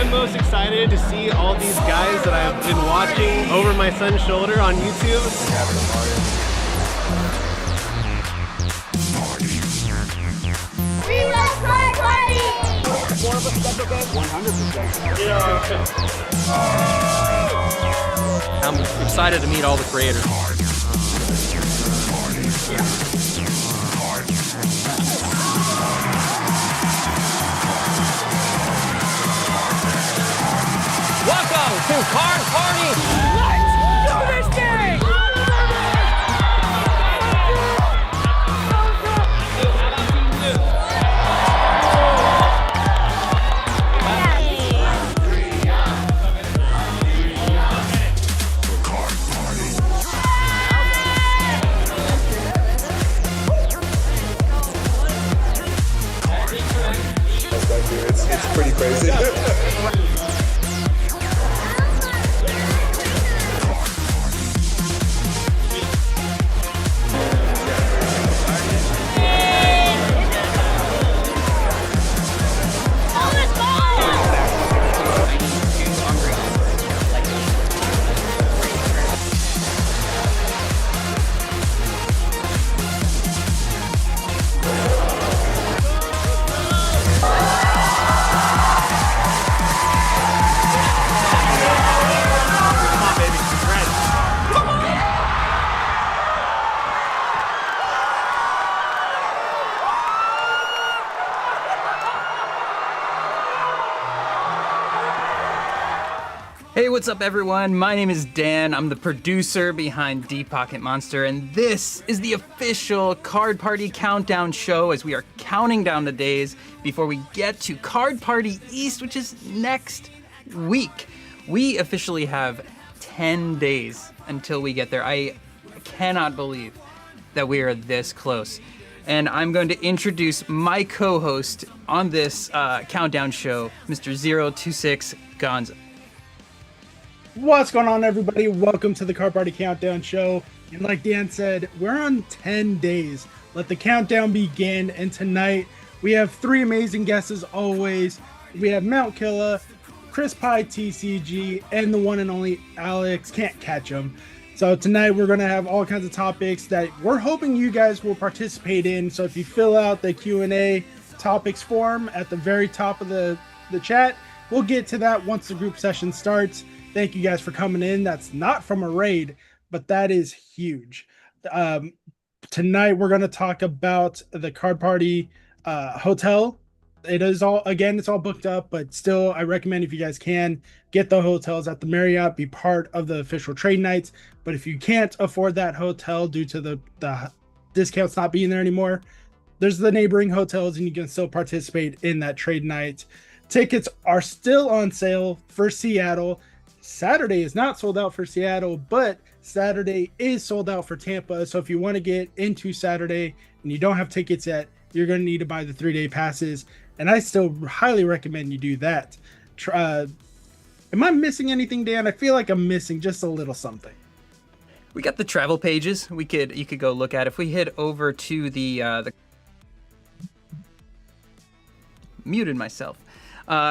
I'm most excited to see all these guys that I've been watching over my son's shoulder on YouTube. We love Card Party! More of a special game? 100%. Yeah. I'm excited to meet all the creators. Welcome to Card Party! Let's do this thing! It's pretty crazy. Hey, what's up everyone? My name is Dan. I'm the producer behind Deep Pocket Monster, and this is the official Card Party Countdown show as we are counting down the days before we get to Card Party East, which is next week. We officially have 10 days until we get there. I cannot believe that we are this close. And I'm going to introduce my co-host on this countdown show, Mr. 026 Gonzo. What's going on, everybody? Welcome to the Card Party Countdown Show. And like Dan said, we're on 10 days. Let the countdown begin. And tonight, we have three amazing guests as always. We have Mount Killa, Chris Pye TCG, and the one and only Alex. Can't catch him. So tonight, we're going to have all kinds of topics that we're hoping you guys will participate in. So if you fill out the Q&A topics form at the very top of the chat, we'll get to that once the group session starts. Thank you guys for coming in. That's not from a raid, but that is huge. Tonight, we're going to talk about the Card Party hotel. It is all, again, it's all booked up, but still, I recommend if you guys can, get the hotels at the Marriott, be part of the official trade nights. But if you can't afford that hotel due to the discounts not being there anymore, there's the neighboring hotels and you can still participate in that trade night. Tickets are still on sale for Seattle. Saturday is not sold out for Seattle, but Saturday is sold out for Tampa. So if you want to get into Saturday and you don't have tickets yet, you're going to need to buy the 3-day passes. And I still highly recommend you do that. Am I missing anything, Dan? I feel like I'm missing just a little something. We got the travel pages. You could go look at. If we head over to the muted myself.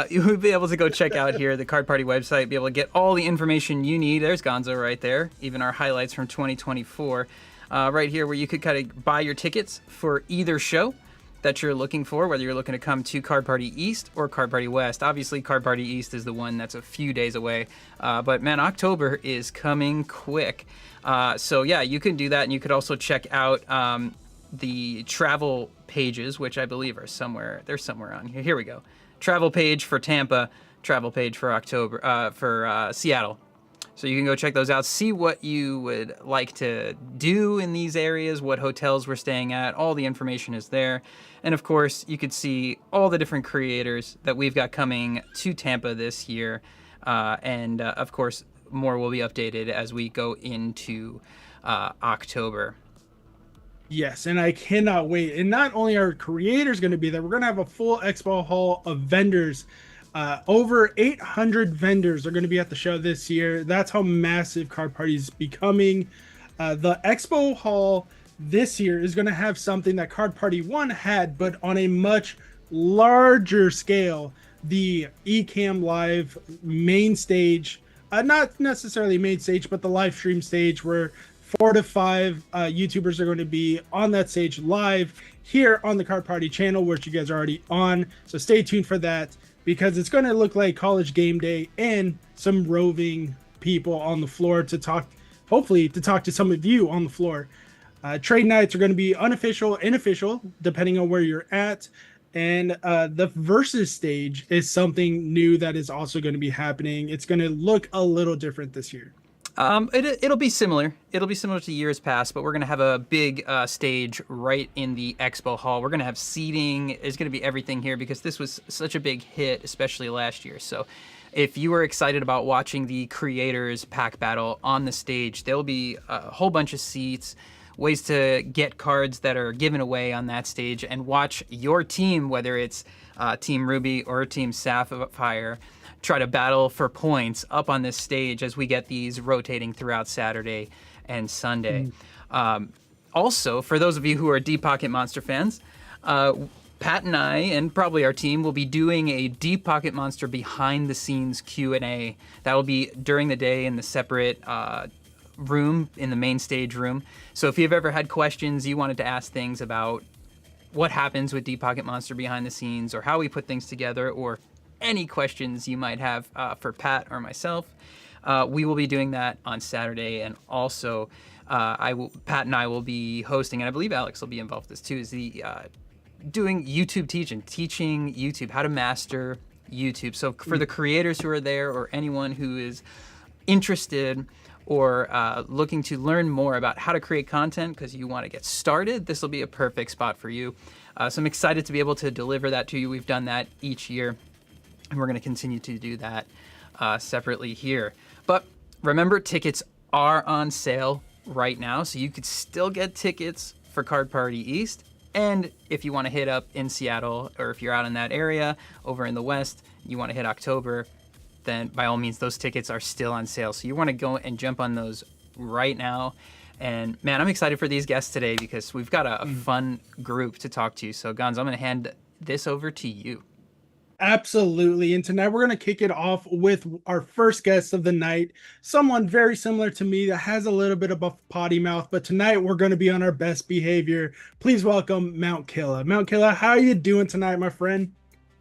You'll be able to go check out here the Card Party website, be able to get all the information you need. There's Gonzo right there, even our highlights from 2024. Right here where you could kind of buy your tickets for either show that you're looking for, whether you're looking to come to Card Party East or Card Party West. Obviously, Card Party East is the one that's a few days away. But man, October is coming quick. So yeah, you can do that, and you could also check out the travel pages, which I believe are somewhere. They're somewhere on here. Here we go. Travel page for Tampa, travel page for Seattle. So you can go check those out, see what you would like to do in these areas, what hotels we're staying at. All the information is there. And of course, you could see all the different creators that we've got coming to Tampa this year. And of course, more will be updated as we go into October. Yes, and I cannot wait. And not only are creators going to be there, we're going to have a full expo hall of vendors. Over 800 vendors are going to be at the show this year. That's how massive Card Party is becoming. The expo hall this year is going to have something that Card Party 1 had, but on a much larger scale the Ecamm Live main stage, not necessarily main stage, but the live stream stage where 4 to 5 YouTubers are going to be on that stage live here on the Card Party channel, which you guys are already on. So stay tuned for that, because it's going to look like college game day and some roving people on the floor to talk, hopefully to talk to some of you on the floor. Trade nights are going to be unofficial and official, depending on where you're at. And the versus stage is something new that is also going to be happening. It's going to look a little different this year. It'll be similar. It'll be similar to years past, but we're going to have a big stage right in the expo hall. We're going to have seating. There's going to be everything here because this was such a big hit, especially last year. So if you were excited about watching the creators pack battle on the stage, there'll be a whole bunch of seats, ways to get cards that are given away on that stage, and watch your team, whether it's Team Ruby or Team Sapphire, try to battle for points up on this stage as we get these rotating throughout Saturday and Sunday. Also, for those of you who are Deep Pocket Monster fans, Pat and I, and probably our team, will be doing a Deep Pocket Monster behind the scenes Q&A. That will be during the day in the separate room, in the main stage room. So if you've ever had questions, you wanted to ask things about what happens with Deep Pocket Monster behind the scenes, or how we put things together, or any questions you might have for Pat or myself, we will be doing that on Saturday. And also Pat and I will be hosting, and I believe Alex will be involved with this too, is the doing YouTube teaching YouTube, how to master YouTube. So for the creators who are there, or anyone who is interested or looking to learn more about how to create content because you want to get started, this will be a perfect spot for you. So I'm excited to be able to deliver that to you. We've done that each year, and we're going to continue to do that separately here. But remember, tickets are on sale right now, so you could still get tickets for Card Party East. And if you want to hit up in Seattle, or if you're out in that area over in the West, you want to hit October, then by all means, those tickets are still on sale. So you want to go and jump on those right now. And man, I'm excited for these guests today because we've got a fun group to talk to. So Gonz, I'm going to hand this over to you. Absolutely. And tonight we're going to kick it off with our first guest of the night, someone very similar to me that has a little bit of a potty mouth, but tonight we're going to be on our best behavior. Please welcome Mount Killa. Mount Killa, how are you doing tonight, my friend?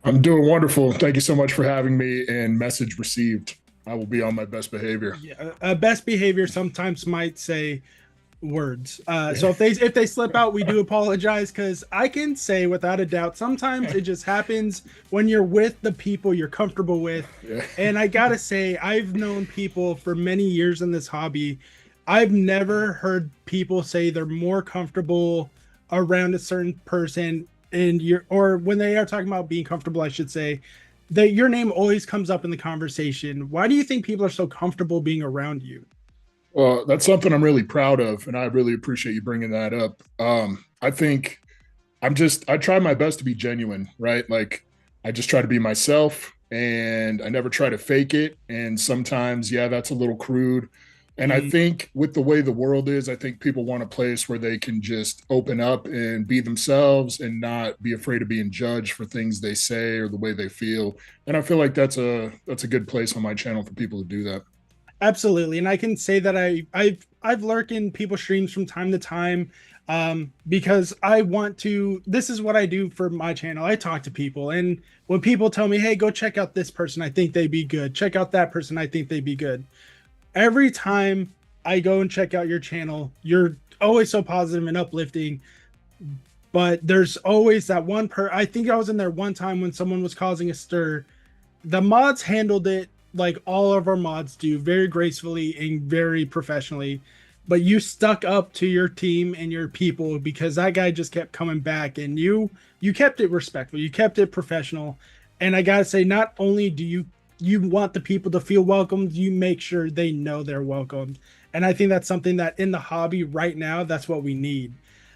I'm doing wonderful. Thank you so much for having me, and message received. I will be on my best behavior. Yeah, best behavior sometimes might say words. So if they slip out, we do apologize, because I can say without a doubt, sometimes it just happens when you're with the people you're comfortable with. Yeah. And I gotta say, I've known people for many years in this hobby. I've never heard people say they're more comfortable around a certain person, and or when they are talking about being comfortable, I should say, that your name always comes up in the conversation. Why do you think people are so comfortable being around you? Well, that's something I'm really proud of, and I really appreciate you bringing that up. I think I try my best to be genuine, right? Like, I just try to be myself, and I never try to fake it. And sometimes, yeah, that's a little crude. And I think with the way the world is, I think people want a place where they can just open up and be themselves and not be afraid of being judged for things they say or the way they feel. And I feel like that's a good place on my channel for people to do that. Absolutely. And I can say that I've lurked in people's streams from time to time, because I want to, this is what I do for my channel. I talk to people, and when people tell me, hey, go check out this person, I think they'd be good. Check out that person, I think they'd be good. Every time I go and check out your channel, you're always so positive and uplifting, but there's always that one I think I was in there one time when someone was causing a stir. The mods handled it like all of our mods do, very gracefully and very professionally, but you stuck up to your team and your people, because that guy just kept coming back, and you kept it respectful, you kept it professional. And I gotta say, not only do you want the people to feel welcomed, you make sure they know they're welcomed. And I think that's something that in the hobby right now, that's what we need.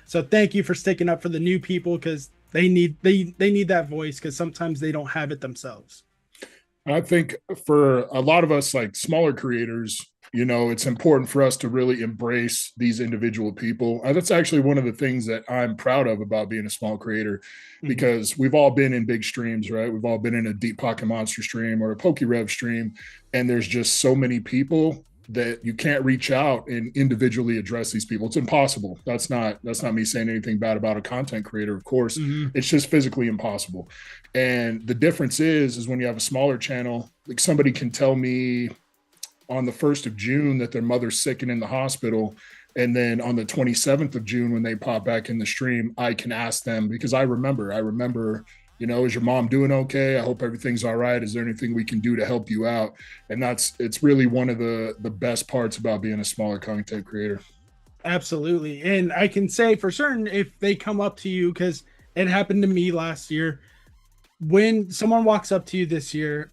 So thank you for sticking up for the new people, because they need that voice, because sometimes they don't have it themselves. I think for a lot of us, like smaller creators, it's important for us to really embrace these individual people. That's actually one of the things that I'm proud of about being a small creator, because we've all been in big streams, right? We've all been in a Deep Pocket Monster stream or a PokeRev stream, and there's just so many people that you can't reach out and individually address these people. It's impossible. That's not me saying anything bad about a content creator, of course. It's just physically impossible. And the difference is when you have a smaller channel, like somebody can tell me on the 1st of June that their mother's sick and in the hospital. And then on the 27th of June, when they pop back in the stream, I can ask them, because I remember, is your mom doing okay? I hope everything's all right. Is there anything we can do to help you out? And it's really one of the best parts about being a smaller content creator. Absolutely. And I can say for certain, if they come up to you, because it happened to me last year, when someone walks up to you this year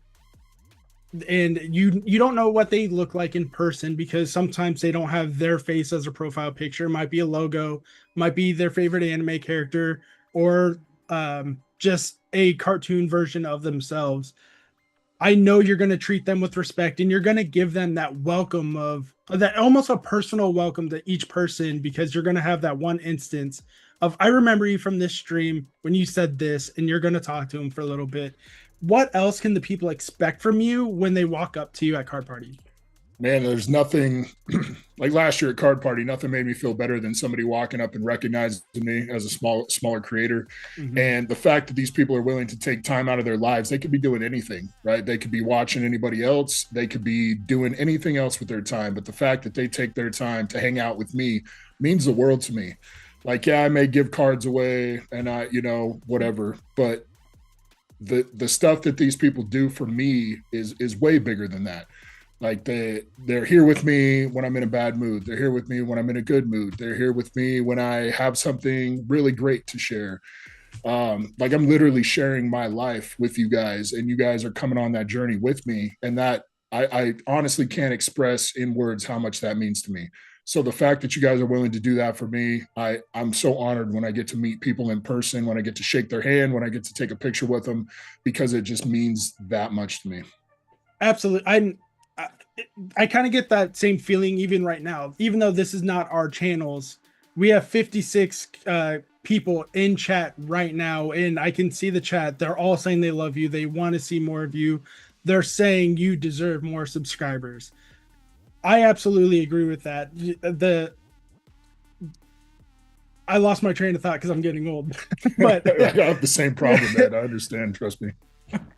and you don't know what they look like in person, because sometimes they don't have their face as a profile picture. It might be a logo, might be their favorite anime character, or just a cartoon version of themselves. I know you're going to treat them with respect, and you're going to give them that welcome of that, almost a personal welcome to each person, because you're going to have that one instance of, I remember you from this stream when you said this, and you're going to talk to them for a little bit. What else can the people expect from you when they walk up to you at Card Party? Man, there's nothing like last year at Card Party, nothing made me feel better than somebody walking up and recognizing me as a smaller creator. And the fact that these people are willing to take time out of their lives, they could be doing anything, right? They could be watching anybody else. They could be doing anything else with their time. But the fact that they take their time to hang out with me means the world to me. Like, yeah, I may give cards away and whatever, but the stuff that these people do for me is way bigger than that. Like they're here with me when I'm in a bad mood. They're here with me when I'm in a good mood. They're here with me when I have something really great to share. Like I'm literally sharing my life with you guys, and you guys are coming on that journey with me. And that I honestly can't express in words how much that means to me. So the fact that you guys are willing to do that for me, I'm so honored when I get to meet people in person, when I get to shake their hand, when I get to take a picture with them, because it just means that much to me. Absolutely. I kind of get that same feeling even right now, even though this is not our channels. We have 56 people in chat right now, and I can see the chat. They're all saying they love you. They want to see more of you. They're saying you deserve more subscribers. I absolutely agree with that. I lost my train of thought because I'm getting old. But I have the same problem, man. I understand. Trust me.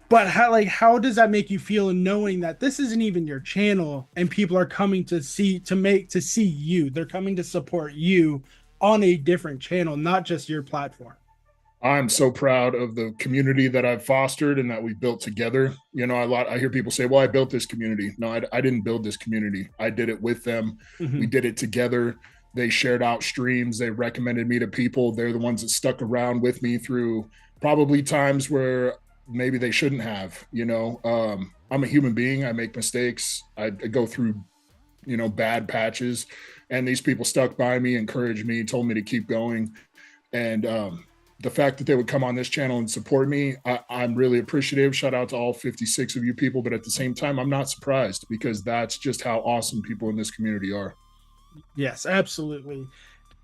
But how does that make you feel, knowing that this isn't even your channel and people are coming to see you? They're coming to support you on a different channel, not just your platform. I'm so proud of the community that I've fostered and that we've built together. I hear people say, well, I built this community. No, I didn't build this community. I did it with them. We did it together. They shared out streams. They recommended me to people. They're the ones that stuck around with me through probably times where maybe they shouldn't have. I'm a human being. I make mistakes. I go through, bad patches, and these people stuck by me, encouraged me, told me to keep going. And the fact that they would come on this channel and support me, I'm really appreciative. Shout out to all 56 of you people. But at the same time, I'm not surprised, because that's just how awesome people in this community are. Yes, absolutely.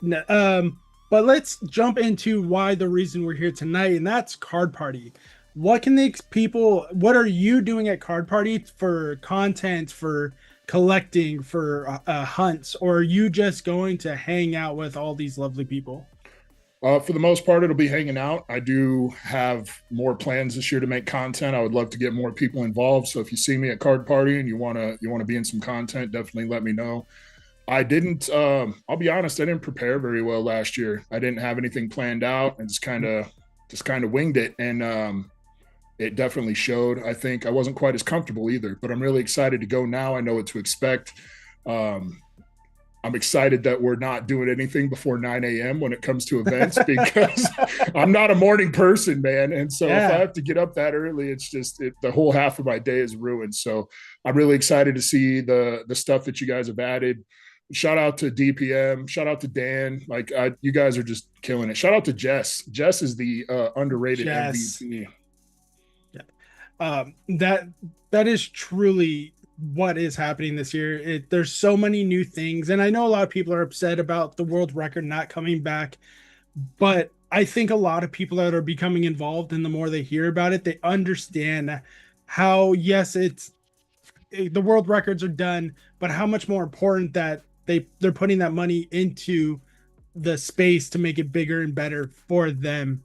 But let's jump into why the reason we're here tonight, and that's Card Party. What are you doing at Card Party for content, for collecting, for hunts, or are you just going to hang out with all these lovely people? For the most part, it'll be hanging out. I do have more plans this year to make content. I would love to get more people involved. So if you see me at Card Party and you want to be in some content, definitely let me know. I'll be honest, I didn't prepare very well last year. I didn't have anything planned out, and just kind of winged it. And it definitely showed. I think I wasn't quite as comfortable either, but I'm really excited to go now. I know what to expect. I'm excited that we're not doing anything before 9 a.m. when it comes to events, because I'm not a morning person, man. And so if I have to get up that early, it's just the whole half of my day is ruined. So I'm really excited to see the stuff that you guys have added. Shout out to DPM. Shout out to Dan. You guys are just killing it. Shout out to Jess. Jess is the underrated MVP. That is truly what is happening this year. There's so many new things, and I know a lot of people are upset about the world record not coming back, but I think a lot of people that are becoming involved, and the more they hear about it, they understand how, yes, the world records are done, but how much more important that they're putting that money into the space to make it bigger and better for them.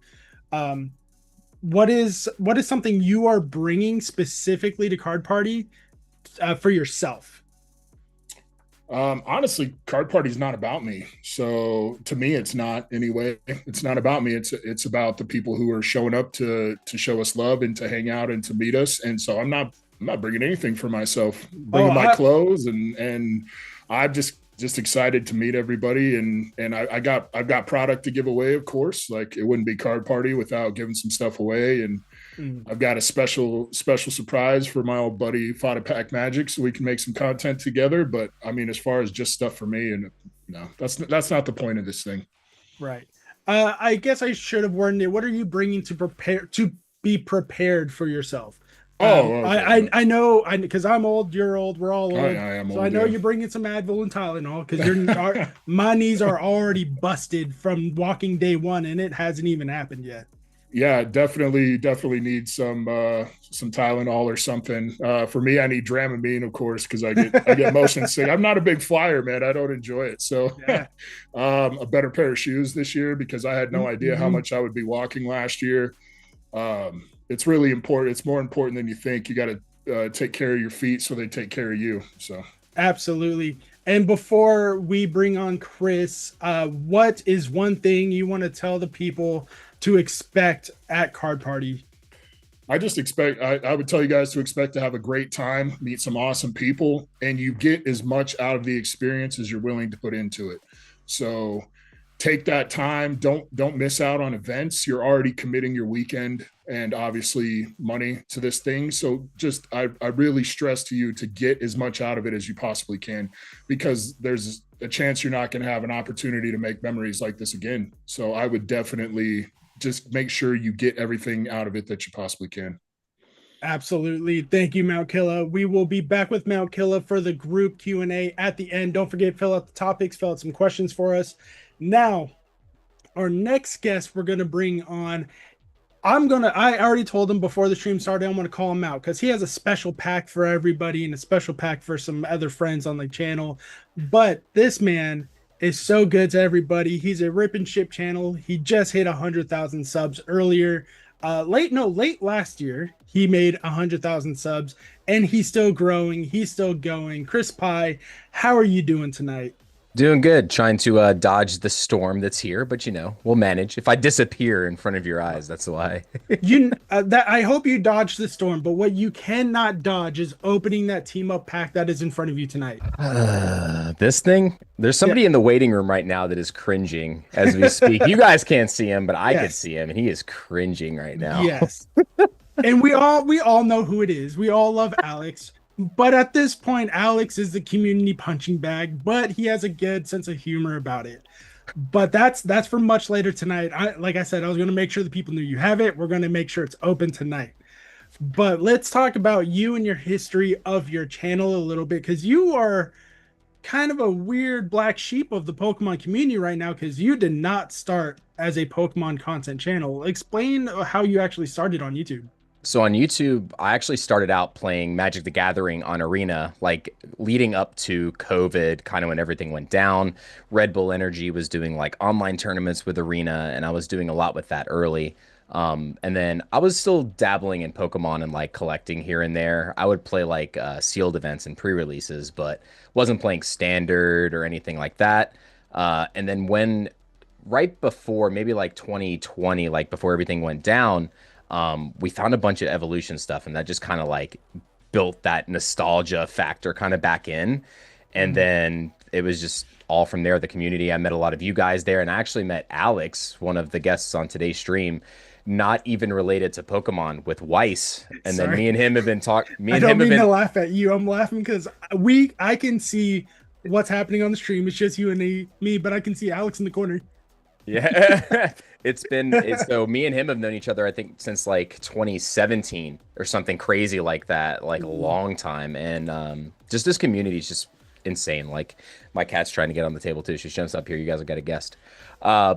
What is something you are bringing specifically to Card Party for yourself? Honestly, Card Party is not about me. So to me, it's not anyway. It's not about me. It's about the people who are showing up to show us love and to hang out and to meet us. And so I'm not bringing anything for myself. Bringing my clothes and I'm just excited to meet everybody. And I've got product to give away, of course. Like, it wouldn't be Card Party without giving some stuff away. And I've got a special surprise for my old buddy Fada Pack Magic, so we can make some content together. But I mean, as far as just stuff for me, and no, that's not the point of this thing. Right. I guess I should have worded it. What are you bringing to be prepared for for yourself? Okay. I know, because I'm old, you're old, we're all old. I am old, so I know you're bringing some Advil and Tylenol, because my knees are already busted from walking day one, and it hasn't even happened yet. Yeah, definitely need some Tylenol or something. For me, I need Dramamine, of course, because I get motion sick. I'm not a big flyer, man. I don't enjoy it. So yeah. A better pair of shoes this year, because I had no idea how much I would be walking last year. It's really important. It's more important than you think. You got to take care of your feet so they take care of you. So absolutely. And before we bring on Chris, what is one thing you want to tell the people to expect at Card Party? I would tell you guys to expect to have a great time, meet some awesome people, and you get as much out of the experience as you're willing to put into it. So take that time. Don't miss out on events. You're already committing your weekend and obviously money to this thing. So I really stress to you to get as much out of it as you possibly can, because there's a chance you're not going to have an opportunity to make memories like this again. So I would definitely just make sure you get everything out of it that you possibly can. Absolutely. Thank you, Mount Killa. We will be back with Mount Killa for the group Q&A at the end. Don't forget, fill out the topics, fill out some questions for us. Now, our next guest we're going to bring on, I already told him before the stream started, I'm going to call him out because he has a special pack for everybody and a special pack for some other friends on the channel. But this man is so good to everybody. He's a Rip and Ship channel. He just hit 100,000 subs earlier. Late last year, he made 100,000 subs, and he's still growing. He's still going. Chris Pye, how are you doing tonight? Doing good. Trying to dodge the storm that's here, but we'll manage. If I disappear in front of your eyes, that's why. I hope you dodge the storm, but what you cannot dodge is opening that team up pack that is in front of you tonight. This thing? There's somebody in the waiting room right now that is cringing as we speak. You guys can't see him, but I can see him, and he is cringing right now. Yes. And we all know who it is. We all love Alex. But at this point, Alex is the community punching bag, but he has a good sense of humor about it. But that's for much later tonight. Like I said, I was going to make sure the people knew you have it. We're going to make sure it's open tonight. But let's talk about you and your history of your channel a little bit, because you are kind of a weird black sheep of the Pokemon community right now, because you did not start as a Pokemon content channel. Explain how you actually started on YouTube. So on YouTube, I actually started out playing Magic the Gathering on Arena, like leading up to COVID, kind of when everything went down. Red Bull Energy was doing like online tournaments with Arena, and I was doing a lot with that early. And then I was still dabbling in Pokemon and like collecting here and there. I would play like sealed events and pre-releases, but wasn't playing standard or anything like that. And then right before, maybe like 2020, like before everything went down, we found a bunch of evolution stuff, and that just kind of like built that nostalgia factor kind of back in. And then it was just all from there, the community. I met a lot of you guys there, and I actually met Alex, one of the guests on today's stream, not even related to Pokemon, with Weiss. And then me and him have been talking. I don't mean to laugh at you. I'm laughing because I can see what's happening on the stream. It's just you and me, but I can see Alex in the corner. Yeah. So me and him have known each other, I think, since like 2017 or something crazy like that, like a long time. And just this community is just insane. Like my cat's trying to get on the table too. She jumps up here. You guys have got a guest. Uh,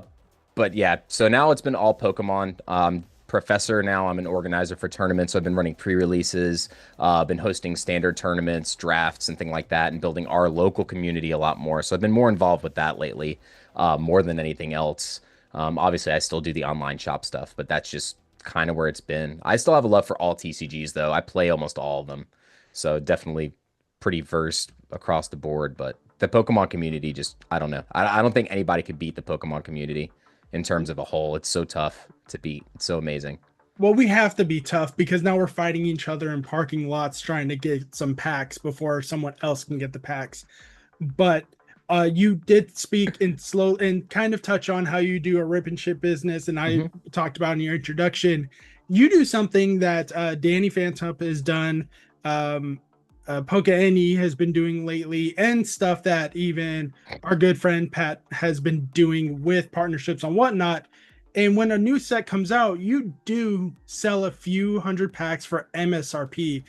but yeah, so now it's been all Pokemon. Professor now. I'm an organizer for tournaments. So I've been running pre-releases, been hosting standard tournaments, drafts, and things like that, and building our local community a lot more. So I've been more involved with that lately, more than anything else. Obviously, I still do the online shop stuff, but that's just kind of where it's been. I still have a love for all TCGs, though. I play almost all of them, so definitely pretty versed across the board. But the Pokemon community, just I don't know. I don't think anybody could beat the Pokemon community in terms of a whole. It's so tough to beat. It's so amazing. Well, we have to be tough because now we're fighting each other in parking lots trying to get some packs before someone else can get the packs. But you did speak in slow and kind of touch on how you do a rip and ship business, and I talked about in your introduction. You do something that Danny Phantom has done, Poke has been doing lately, and stuff that even our good friend Pat has been doing with partnerships and whatnot. And when a new set comes out, you do sell a few hundred packs for MSRP.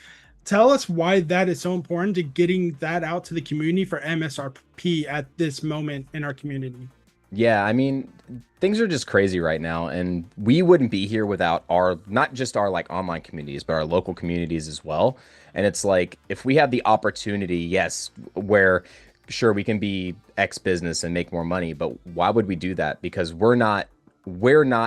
Tell us why that is so important to getting that out to the community for MSRP at this moment in our community. Yeah, I mean, things are just crazy right now, and we wouldn't be here without our, not just our like online communities, but our local communities as well. And it's like, if we have the opportunity, yes, where sure we can be X business and make more money, but why would we do that? Because we're not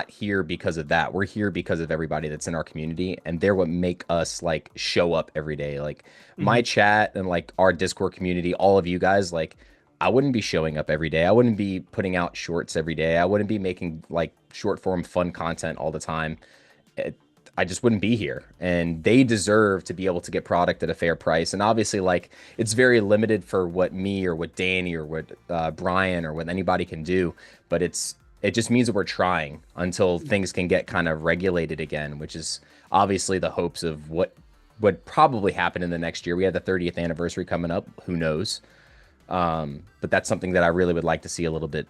here because of that. We're here because of everybody that's in our community, and they're what make us like show up every day. Like my chat and like our Discord community, all of you guys, like I wouldn't be showing up every day. I wouldn't be putting out shorts every day. I wouldn't be making like short form fun content all the time. I just wouldn't be here, and they deserve to be able to get product at a fair price. And obviously, like it's very limited for what me or what Danny or what Brian or what anybody can do, but it just means that we're trying until things can get kind of regulated again, which is obviously the hopes of what would probably happen in the next year. We have the 30th anniversary coming up. Who knows? But that's something that I really would like to see a little bit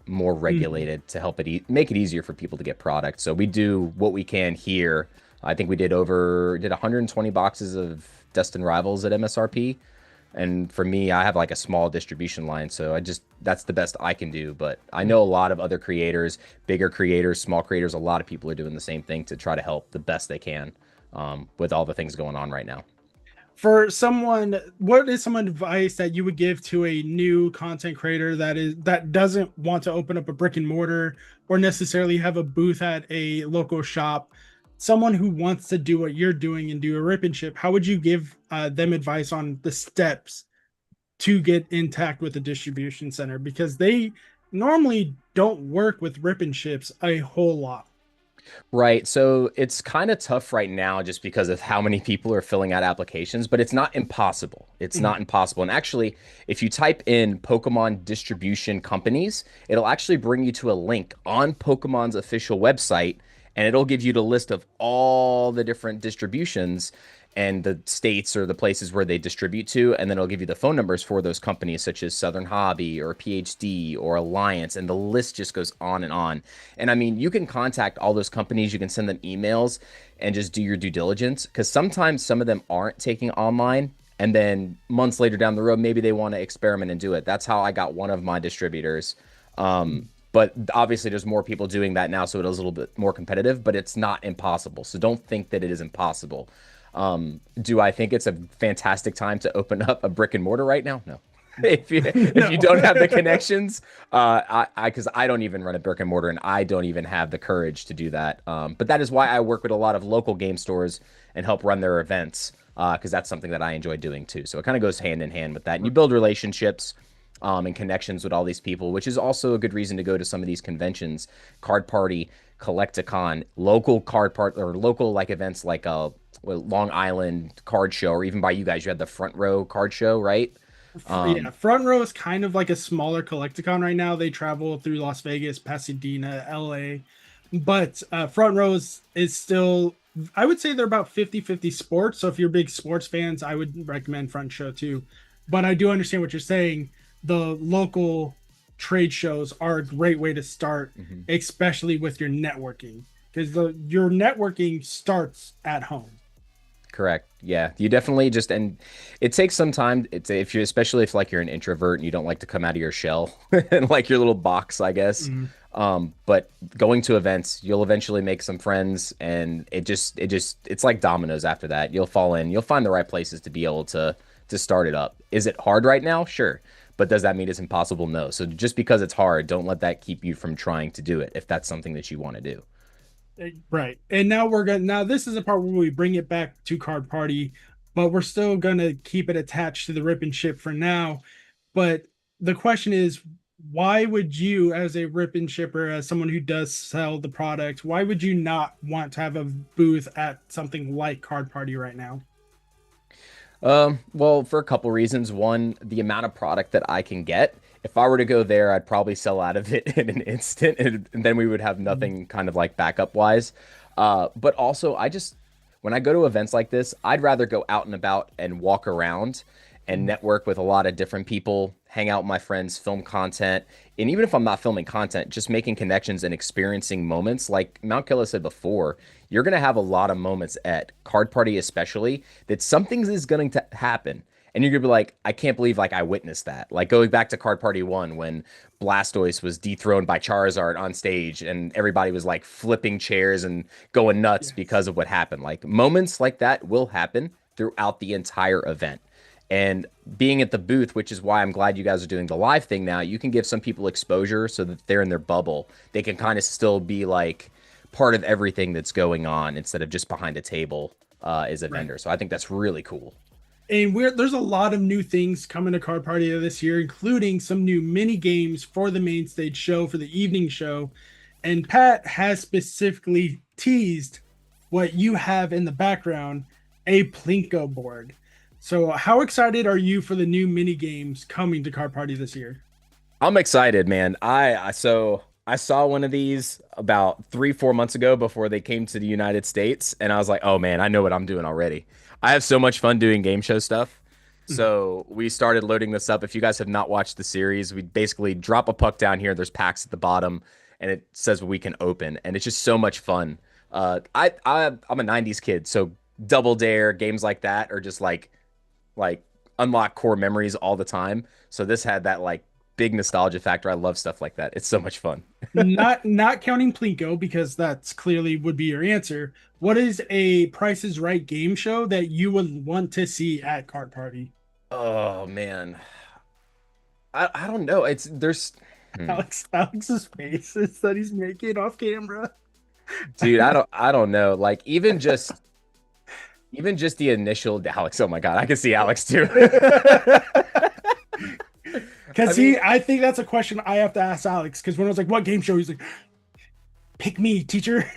more regulated to help it make it easier for people to get product. So we do what we can here. I think we did 120 boxes of Destined Rivals at MSRP. And for me, I have like a small distribution line, so that's the best I can do. But I know a lot of other creators, bigger creators, small creators, a lot of people are doing the same thing to try to help the best they can with all the things going on right now. For someone, what is some advice that you would give to a new content creator that doesn't want to open up a brick and mortar or necessarily have a booth at a local shop? Someone who wants to do what you're doing and do a rip and ship, how would you give them advice on the steps to get intact with the distribution center? Because they normally don't work with rip and ships a whole lot. Right. So it's kind of tough right now just because of how many people are filling out applications, but it's not impossible. It's not impossible. And actually, if you type in Pokemon distribution companies, it'll actually bring you to a link on Pokemon's official website, and it'll give you the list of all the different distributions and the states or the places where they distribute to, and then it'll give you the phone numbers for those companies such as Southern Hobby or PhD or Alliance, and the list just goes on and on. And I mean, you can contact all those companies, you can send them emails and just do your due diligence, because sometimes some of them aren't taking online, and then months later down the road, maybe they want to experiment and do it. That's how I got one of my distributors. But obviously there's more people doing that now, so it is a little bit more competitive, but it's not impossible. So don't think that it is impossible. Do I think it's a fantastic time to open up a brick and mortar right now? No. If you don't have the connections, because I don't even run a brick and mortar, and I don't even have the courage to do that. But that is why I work with a lot of local game stores and help run their events, because that's something that I enjoy doing too. So it kind of goes hand in hand with that. And you build relationships and connections with all these people, which is also a good reason to go to some of these conventions, Card Party, Collecticon, local card part or local like events like Long Island Card Show, or even by you guys, you had the Front Row Card Show, right? Yeah, Front Row is kind of like a smaller Collecticon right now. They travel through Las Vegas, Pasadena, LA, but Front Row is still, I would say they're about 50-50 sports. So if you're big sports fans, I would recommend Front Show too. But I do understand what you're saying. The local trade shows are a great way to start, especially with your networking, because your networking starts at home. Correct. Yeah, you definitely just, and it takes some time. It's if you, especially if like you're an introvert and you don't like to come out of your shell and like your little box, I guess. But going to events, you'll eventually make some friends, and it's like dominoes after that. You'll fall in, you'll find the right places to be able to start it up. Is it hard right now? Sure. But does that mean it's impossible? No. So just because it's hard, don't let that keep you from trying to do it if that's something that you want to do. Right. And now this is a part where we bring it back to Card Party, but we're still gonna keep it attached to the Rip and Ship for now. But the question is, why would you, as a Rip and Shipper, as someone who does sell the product, why would you not want to have a booth at something like Card Party right now? Well, for a couple reasons. One, the amount of product that I can get. If I were to go there, I'd probably sell out of it in an instant, and then we would have nothing kind of like backup wise. But also, when I go to events like this, I'd rather go out and about and walk around and network with a lot of different people, hang out with my friends, film content. And even if I'm not filming content, just making connections and experiencing moments. Like Mount Killa said before, you're going to have a lot of moments at Card Party, especially, that something is going to happen. And you're going to be like, I can't believe like I witnessed that. Like going back to Card Party 1 when Blastoise was dethroned by Charizard on stage and everybody was like flipping chairs and going nuts because of what happened. Like moments like that will happen throughout the entire event. And being at the booth, which is why I'm glad you guys are doing the live thing now, you can give some people exposure so that they're in their bubble. They can kind of still be like part of everything that's going on instead of just behind a table as a vendor. So I think that's really cool. And there's a lot of new things coming to Card Party this year, including some new mini games for the main stage show, for the evening show. And Pat has specifically teased what you have in the background, a Plinko board. So how excited are you for the new mini games coming to Card Party this year? I'm excited, man. I saw one of these about 3-4 months ago before they came to the United States, and I was like, oh man, I know what I'm doing already. I have so much fun doing game show stuff. So we started loading this up. If you guys have not watched the series, we basically drop a puck down here. There's packs at the bottom, and it says we can open, and it's just so much fun. I'm a '90s kid, so Double Dare games like that are just like unlock core memories all the time. So this had that like big nostalgia factor. I love stuff like that. It's so much fun. not counting Plinko, because that's clearly would be your answer. What is a Price is Right game show that you would want to see at Card Party? Oh man, I don't know. Alex's faces that he's making off camera. Dude, I don't know. Like even just the initial Alex. Oh my God, I can see Alex too. Because I think that's a question I have to ask Alex. Because when I was like, "What game show?" He's like, "Pick me, teacher."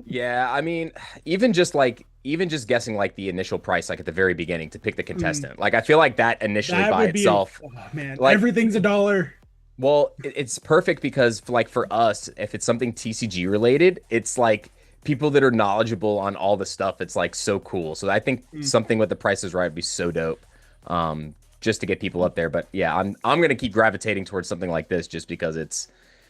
Yeah, I mean, even just guessing like the initial price, like at the very beginning to pick the contestant. Like I feel like that initially by itself, oh man, like, everything's $1. Well, it's perfect because like for us, if it's something TCG related, it's like people that are knowledgeable on all the stuff. It's like so cool. So I think something with the Price is Right would be so dope. Just to get people up there. But yeah, I'm gonna keep gravitating towards something like this just because it's,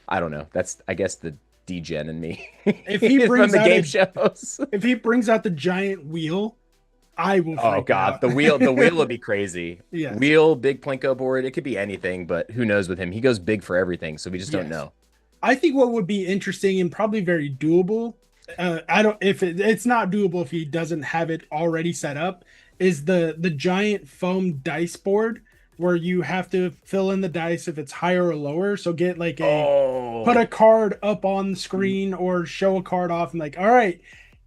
I don't know. That's I guess the degen in me. If he brings from the out game shows, if he brings out the giant wheel, I will. Oh God, out. the wheel will be crazy. Yes. Wheel, big Plinko board. It could be anything, but who knows with him? He goes big for everything, so we just don't know. I think what would be interesting and probably very doable. It's not doable if he doesn't have it already set up, is the giant foam dice board where you have to fill in the dice if it's higher or lower. So get like put a card up on the screen or show a card off and like, all right,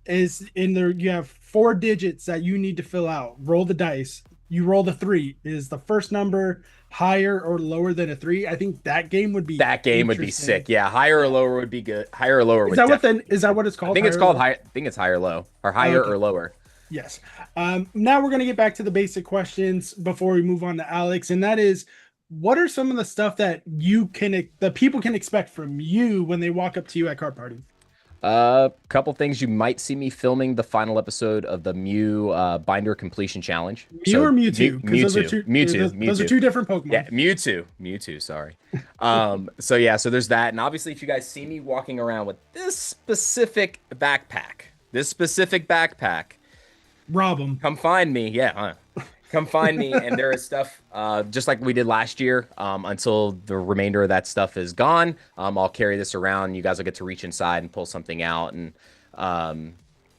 is in there. You have 4 digits that you need to fill out. Roll the dice. You roll the 3. Is the first number higher or lower than a 3? I think that game would be sick. Yeah, higher or lower would be good. Higher or lower. Is that what it's called? I think it's called high. I think it's higher or low or higher or lower. Yes. Now we're going to get back to the basic questions before we move on to Alex. And that is, what are some of the stuff that the people can expect from you when they walk up to you at Card Party? Couple things. You might see me filming the final episode of the Mew binder completion challenge. Mew or Mewtwo? 'Cause those are two- Mewtwo. those are two different Pokemon. Yeah, Mewtwo. Sorry. So there's that, and obviously, if you guys see me walking around with this specific backpack, Rob 'em. come find me. Yeah, come find me. And there is stuff, just like we did last year. Until the remainder of that stuff is gone, I'll carry this around. You guys will get to reach inside and pull something out, and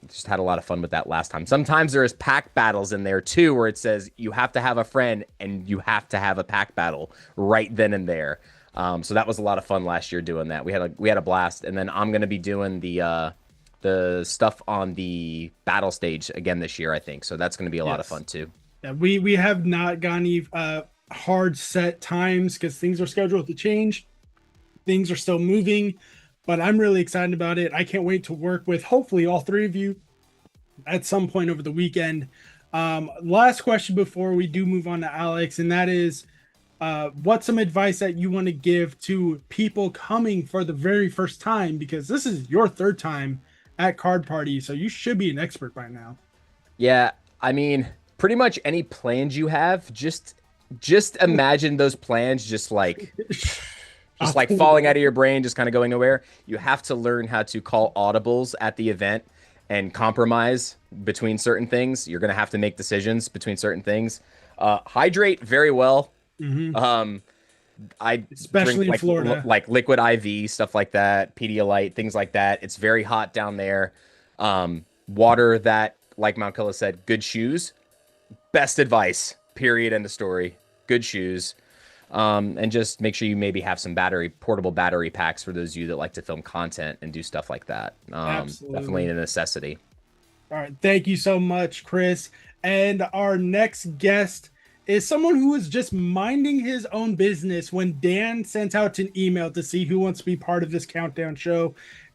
just had a lot of fun with that last time. Sometimes there's pack battles in there too, where it says you have to have a friend and you have to have a pack battle right then and there. So that was a lot of fun last year doing that. We had a blast, and then I'm gonna be doing the stuff on the battle stage again this year, I think. So that's gonna be a lot of fun too. Yeah, we have not gone hard set times because things are scheduled to change. Things are still moving, but I'm really excited about it. I can't wait to work with hopefully all three of you at some point over the weekend. Last question before we do move on to Alex, and that is, what's some advice that you want to give to people coming for the very first time? Because this is your third time at Card Party, so you should be an expert by now. Yeah, I mean, pretty much any plans you have, just imagine those plans just like falling out of your brain, just kind of going nowhere. You have to learn how to call audibles at the event and compromise between certain things. You're going to have to make decisions between certain things. Hydrate very well. Mm-hmm. I Especially drink in Florida. like liquid IV, stuff like that, Pedialyte, things like that. It's very hot down there. Water that, like Mount Killa said, good shoes. Best advice, period, end of story. Good shoes. And just make sure you maybe have some portable battery packs for those of you that like to film content and do stuff like that. Definitely a necessity. All right. Thank you so much, Chris. And our next guest is someone who is just minding his own business when Dan sent out an email to see who wants to be part of this countdown show.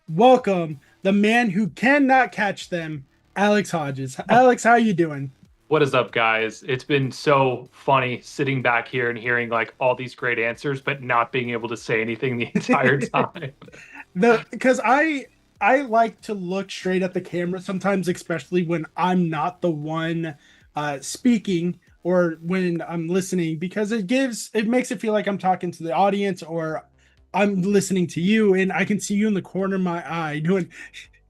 Welcome, the man who cannot catch them, Alex Hodges. Alex, how you doing? What is up, guys? It's been so funny sitting back here and hearing like all these great answers, but not being able to say anything the entire time. Because I like to look straight at the camera sometimes, especially when I'm not the one speaking or when I'm listening, because it makes it feel like I'm talking to the audience or I'm listening to you, and I can see you in the corner of my eye doing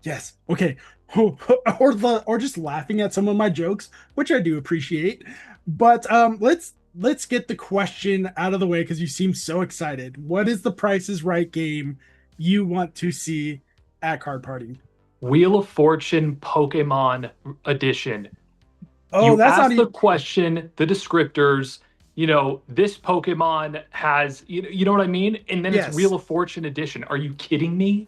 yes, okay. Or just laughing at some of my jokes, which I do appreciate. But let's get the question out of the way because you seem so excited. What is the Price is Right game you want to see at Card Party? Wheel of Fortune Pokemon Edition. Oh, you that's ask not the even... question, the descriptors. This Pokemon has, you know what I mean? And then it's Wheel of Fortune Edition. Are you kidding me?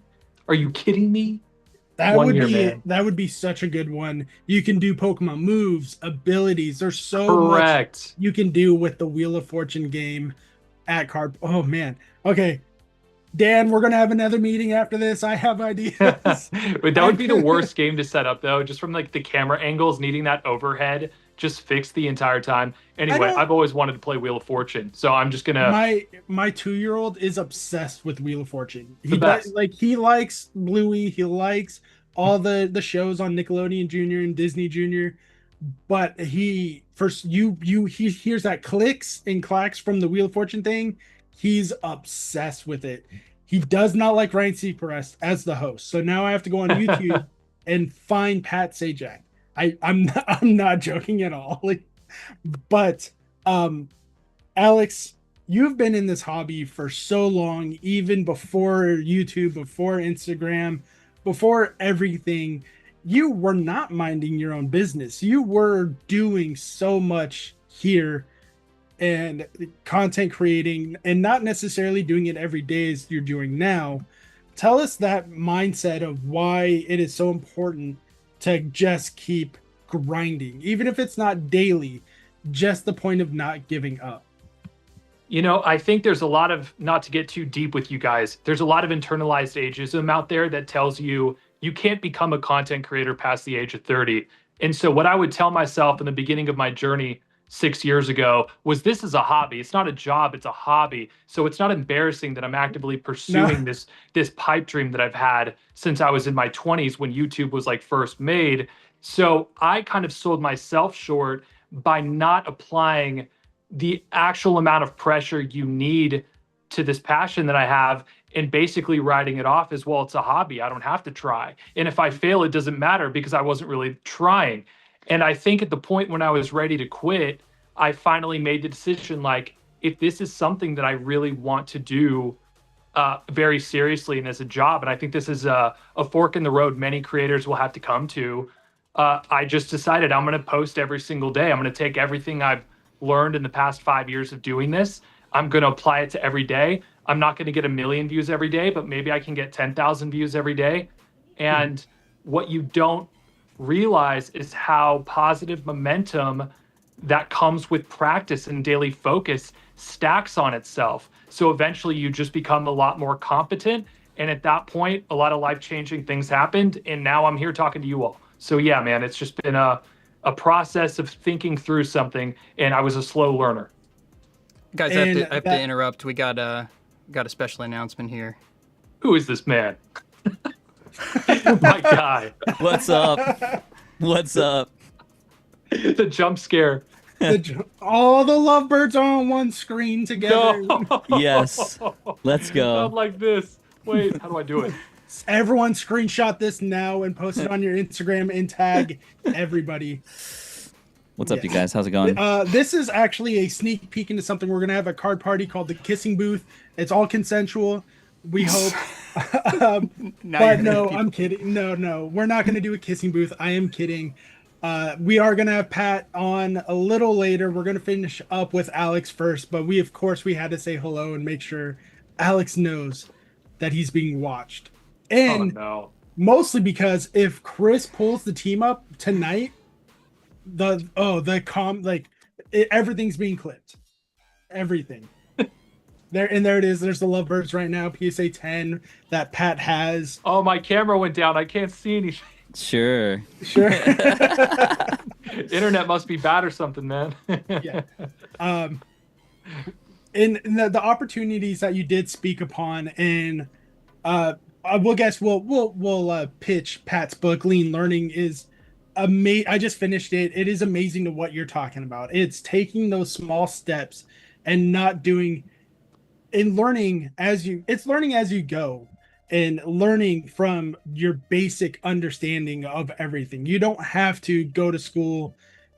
That would be such a good one. You can do Pokemon moves, abilities. There's so much you can do with the Wheel of Fortune game at Card. Oh man. Okay. Dan, we're gonna have another meeting after this. I have ideas. But that would be the worst game to set up though, just from like the camera angles, needing that overhead just fixed the entire time. Anyway, I've always wanted to play Wheel of Fortune, so I'm just gonna. My 2-year-old is obsessed with Wheel of Fortune. He likes Bluey. He likes all the shows on Nickelodeon Junior and Disney Junior. But he hears that clicks and clacks from the Wheel of Fortune thing. He's obsessed with it. He does not like Ryan Seacrest as the host. So now I have to go on YouTube and find Pat Sajak. I'm not joking at all. But Alex, you've been in this hobby for so long, even before YouTube, before Instagram, before everything. You were not minding your own business. You were doing so much here and content creating, and not necessarily doing it every day as you're doing now. Tell us that mindset of why it is so important to just keep grinding, even if it's not daily, just the point of not giving up. I think there's a lot of, not to get too deep with you guys, there's a lot of internalized ageism out there that tells you you can't become a content creator past the age of 30. And so what I would tell myself in the beginning of my journey, 6 years ago was this is a hobby. It's not a job, it's a hobby. So it's not embarrassing that I'm actively pursuing this pipe dream that I've had since I was in my 20s when YouTube was like first made. So I kind of sold myself short by not applying the actual amount of pressure you need to this passion that I have, and basically writing it off as, well, it's a hobby. I don't have to try. And if I fail, it doesn't matter because I wasn't really trying. And I think at the point when I was ready to quit, I finally made the decision, like, if this is something that I really want to do very seriously and as a job, and I think this is a fork in the road many creators will have to come to, I just decided I'm going to post every single day. I'm going to take everything I've learned in the past 5 years of doing this. I'm going to apply it to every day. I'm not going to get 1 million views every day, but maybe I can get 10,000 views every day. And what you don't realize is how positive momentum that comes with practice and daily focus stacks on itself. So eventually you just become a lot more competent. And at that point, a lot of life-changing things happened. And now I'm here talking to you all. So yeah, man, it's just been a process of thinking through something. And I was a slow learner. Guys, I have to interrupt. We got a special announcement here. Who is this man? My guy. What's up? What's up? The jump scare. All the lovebirds are on one screen together. No. Yes. Let's go. Not like this. Wait, how do I do it? Everyone screenshot this now and post it on your Instagram and tag everybody. What's up, you guys? How's it going? This is actually a sneak peek into something we're going to have at Card Party called the Kissing Booth. It's all consensual, we hope. But no, I'm kidding. No, we're not going to do a kissing booth. I am kidding. We are going to have Pat on a little later. We're going to finish up with Alex first, but we had to say hello and make sure Alex knows that he's being watched. And mostly because if Chris pulls the team up tonight, everything's being clipped. Everything. There it is. There's the lovebirds right now. PSA 10 that Pat has. Oh, my camera went down. I can't see anything. Sure. Internet must be bad or something, man. Yeah. And the opportunities that you did speak upon, and we'll pitch Pat's book. Lean Learning is amazing. I just finished it. It is amazing to what you're talking about. It's taking those small steps and not doing and learning as you go, and learning from your basic understanding of everything. You don't have to go to school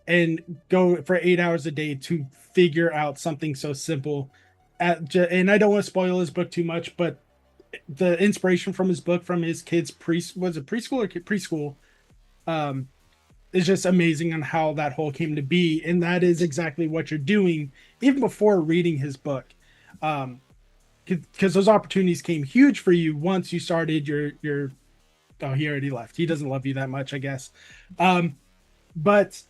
and go for 8 hours a day to figure out something so simple. And I don't want to spoil his book too much, but the inspiration from his book, from his kids' preschool, is just amazing on how that whole came to be. And that is exactly what you're doing even before reading his book. Because those opportunities came huge for you once you started your he already left. He doesn't love you that much, I guess. But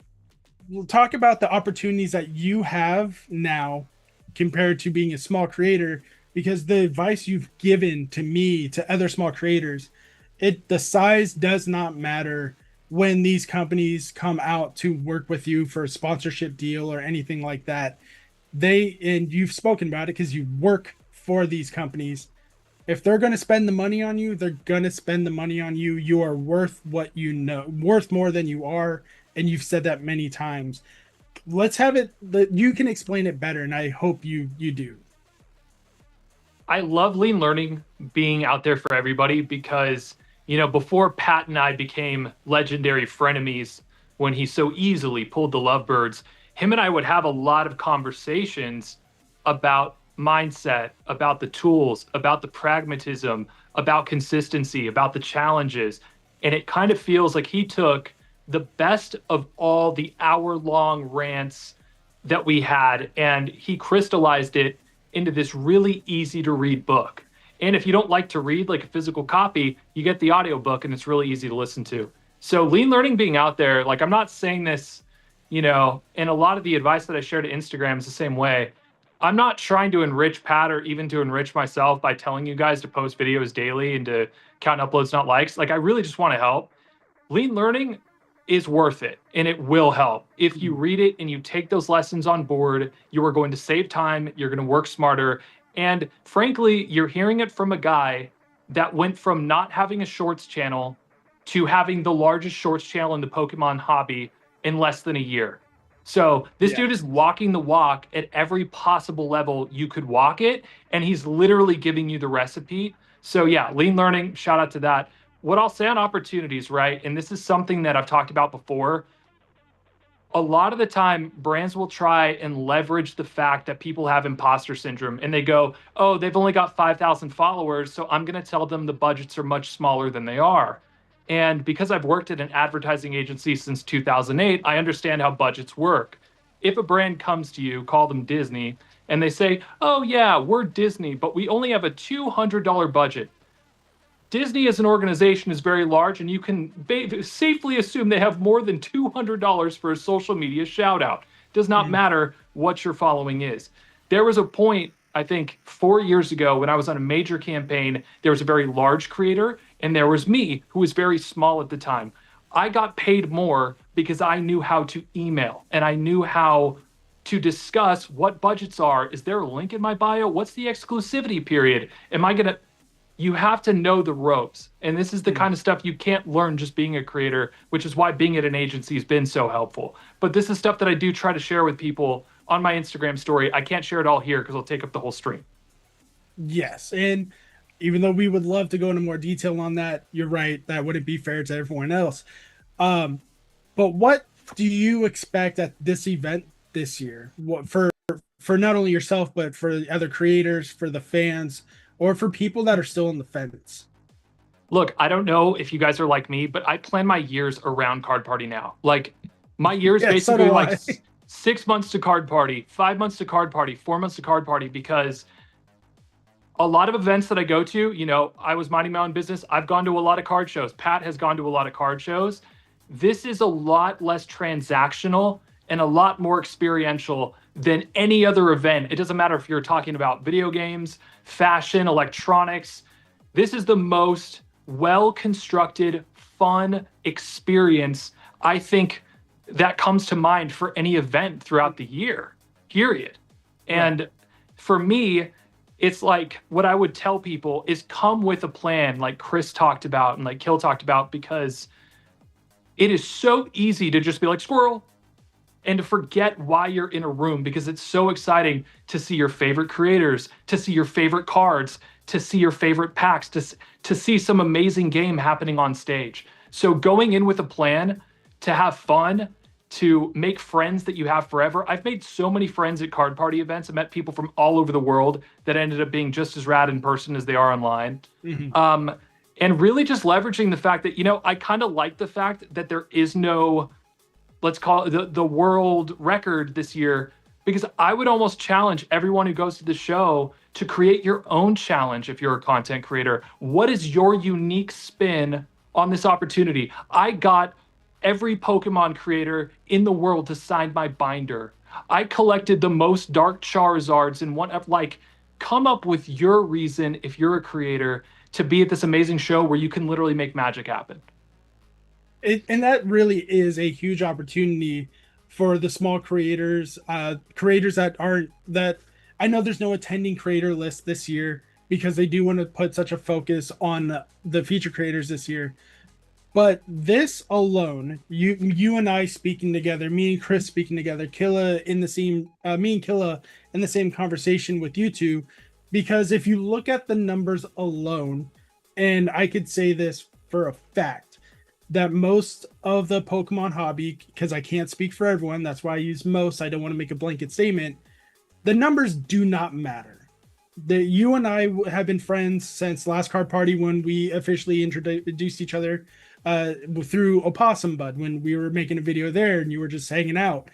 we'll talk about the opportunities that you have now compared to being a small creator, because the advice you've given to me, to other small creators, the size does not matter when these companies come out to work with you for a sponsorship deal or anything like that. And you've spoken about it because you work for these companies. If they're going to spend the money on you, they're going to spend the money on you. You are worth what you know, worth more than you are. And you've said that many times. Let's have it that you can explain it better. And I hope you do. I love Lean Learning being out there for everybody because, before Pat and I became legendary frenemies, when he so easily pulled the lovebirds, him and I would have a lot of conversations about mindset, about the tools, about the pragmatism, about consistency, about the challenges. And it kind of feels like he took the best of all the hour-long rants that we had, and he crystallized it into this really easy to read book. And if you don't like to read like a physical copy, you get the audiobook and it's really easy to listen to. So Lean Learning being out there, like, I'm not saying this, and a lot of the advice that I share to Instagram is the same way. I'm not trying to enrich Pat or even to enrich myself by telling you guys to post videos daily and to count uploads, not likes. Like, I really just want to help. Lean Learning is worth it, and it will help. If you read it and you take those lessons on board, you are going to save time, you're going to work smarter, and frankly, you're hearing it from a guy that went from not having a shorts channel to having the largest shorts channel in the Pokemon hobby in less than a year. So this dude is walking the walk at every possible level you could walk it, and he's literally giving you the recipe. So yeah, lean learning, shout out to that. What I'll say on opportunities, right? And this is something that I've talked about before. A lot of the time, brands will try and leverage the fact that people have imposter syndrome, and they go, oh, they've only got 5,000 followers, so I'm going to tell them the budgets are much smaller than they are. And because I've worked at an advertising agency since 2008, I understand how budgets work. If a brand comes to you, call them Disney, and they say, oh yeah, we're Disney, but we only have a $200 budget. Disney as an organization is very large, and you can safely assume they have more than $200 for a social media shout out. Does not matter what your following is. There was a point, I think 4 years ago, when I was on a major campaign, there was a very large creator, and there was me, who was very small at the time. I got paid more because I knew how to email, and I knew how to discuss what budgets are. Is there a link in my bio? What's the exclusivity period? Am I going to... You have to know the ropes. And this is the kind of stuff you can't learn just being a creator, which is why being at an agency has been so helpful. But this is stuff that I do try to share with people on my Instagram story. I can't share it all here because I'll take up the whole stream. Yes. And even though we would love to go into more detail on that, you're right. That wouldn't be fair to everyone else. But what do you expect at this event this year? What, for not only yourself, but for the other creators, for the fans, or for people that are still on the fence? Look, I don't know if you guys are like me, but I plan my years around Card Party now. Like, my years basically like 6 months to Card Party, 5 months to Card Party, 4 months to Card Party, because a lot of events that I go to, you know, I was minding my own business. I've gone to a lot of card shows. Pat has gone to a lot of card shows. This is a lot less transactional and a lot more experiential than any other event. It doesn't matter if you're talking about video games, fashion, electronics. This is the most well-constructed, fun experience, I think, that comes to mind for any event throughout the year, period. And for me, it's like what I would tell people is come with a plan, like Chris talked about and like Kill talked about, because it is so easy to just be like, squirrel, and to forget why you're in a room, because it's so exciting to see your favorite creators, to see your favorite cards, to see your favorite packs, to see some amazing game happening on stage. So going in with a plan to have fun, to make friends that you have forever. I've made so many friends at Card Party events. I met people from all over the world that ended up being just as rad in person as they are online. And really just leveraging the fact that, you know, I kind of like the fact that there is no, let's call it the world record this year, because I would almost challenge everyone who goes to the show to create your own challenge if you're a content creator. What is your unique spin on this opportunity? I got every Pokemon creator in the world to sign my binder. I collected the most Dark Charizards in one of, like, come up with your reason if you're a creator to be at this amazing show where you can literally make magic happen. And that really is a huge opportunity for the small creators, creators that aren't, that I know there's no attending creator list this year because they do want to put such a focus on the feature creators this year. But this alone, you and I speaking together, me and Chris speaking together, Killa in the same, me and Killa in the same conversation with you two, because if you look at the numbers alone, and I could say this for a fact, that most of the Pokemon hobby, because I can't speak for everyone, that's why I use most, I don't want to make a blanket statement, the numbers do not matter. You and I have been friends since last Card Party when we officially introduced each other through Opossum Bud, when we were making a video there and you were just hanging out.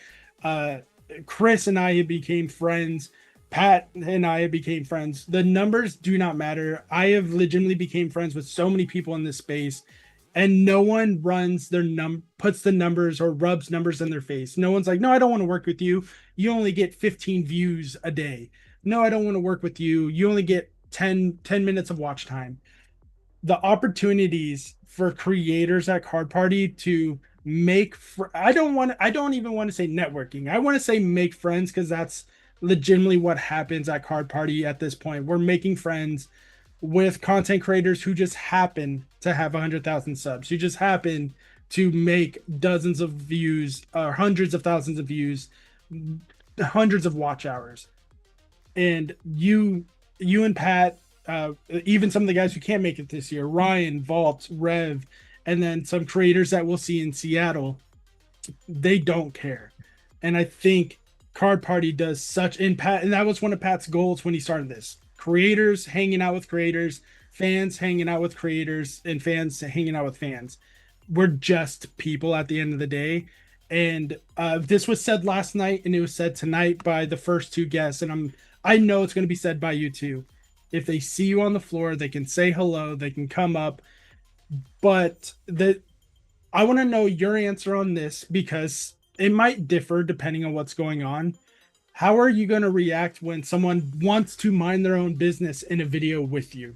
Chris and I became friends. Pat and I became friends. The numbers do not matter. I have legitimately became friends with so many people in this space, and no one runs their puts the numbers or rubs numbers in their face. No one's like, no, I don't want to work with you. You only get 15 views a day. No, I don't want to work with you. You only get 10 minutes of watch time. The opportunities for creators at Card Party to I don't even want to say networking. I want to say make friends, because that's legitimately what happens at Card Party at this point. We're making friends with content creators who just happen to have 100,000 subs, who just happen to make dozens of views or hundreds of thousands of views, hundreds of watch hours. And you and Pat, even some of the guys who can't make it this year, Ryan, Vault, Rev, and then some creators that we'll see in Seattle, they don't care. And I think Card Party does such impact, and that was one of Pat's goals when he started this. Creators hanging out with creators, fans hanging out with creators, and fans hanging out with fans. We're just people at the end of the day. And this was said last night, and it was said tonight by the first two guests, and I know it's going to be said by you too. If they see you on the floor, they can say hello, they can come up. But I want to know your answer on this, because it might differ depending on what's going on. How are you going to react when someone wants to mind their own business in a video with you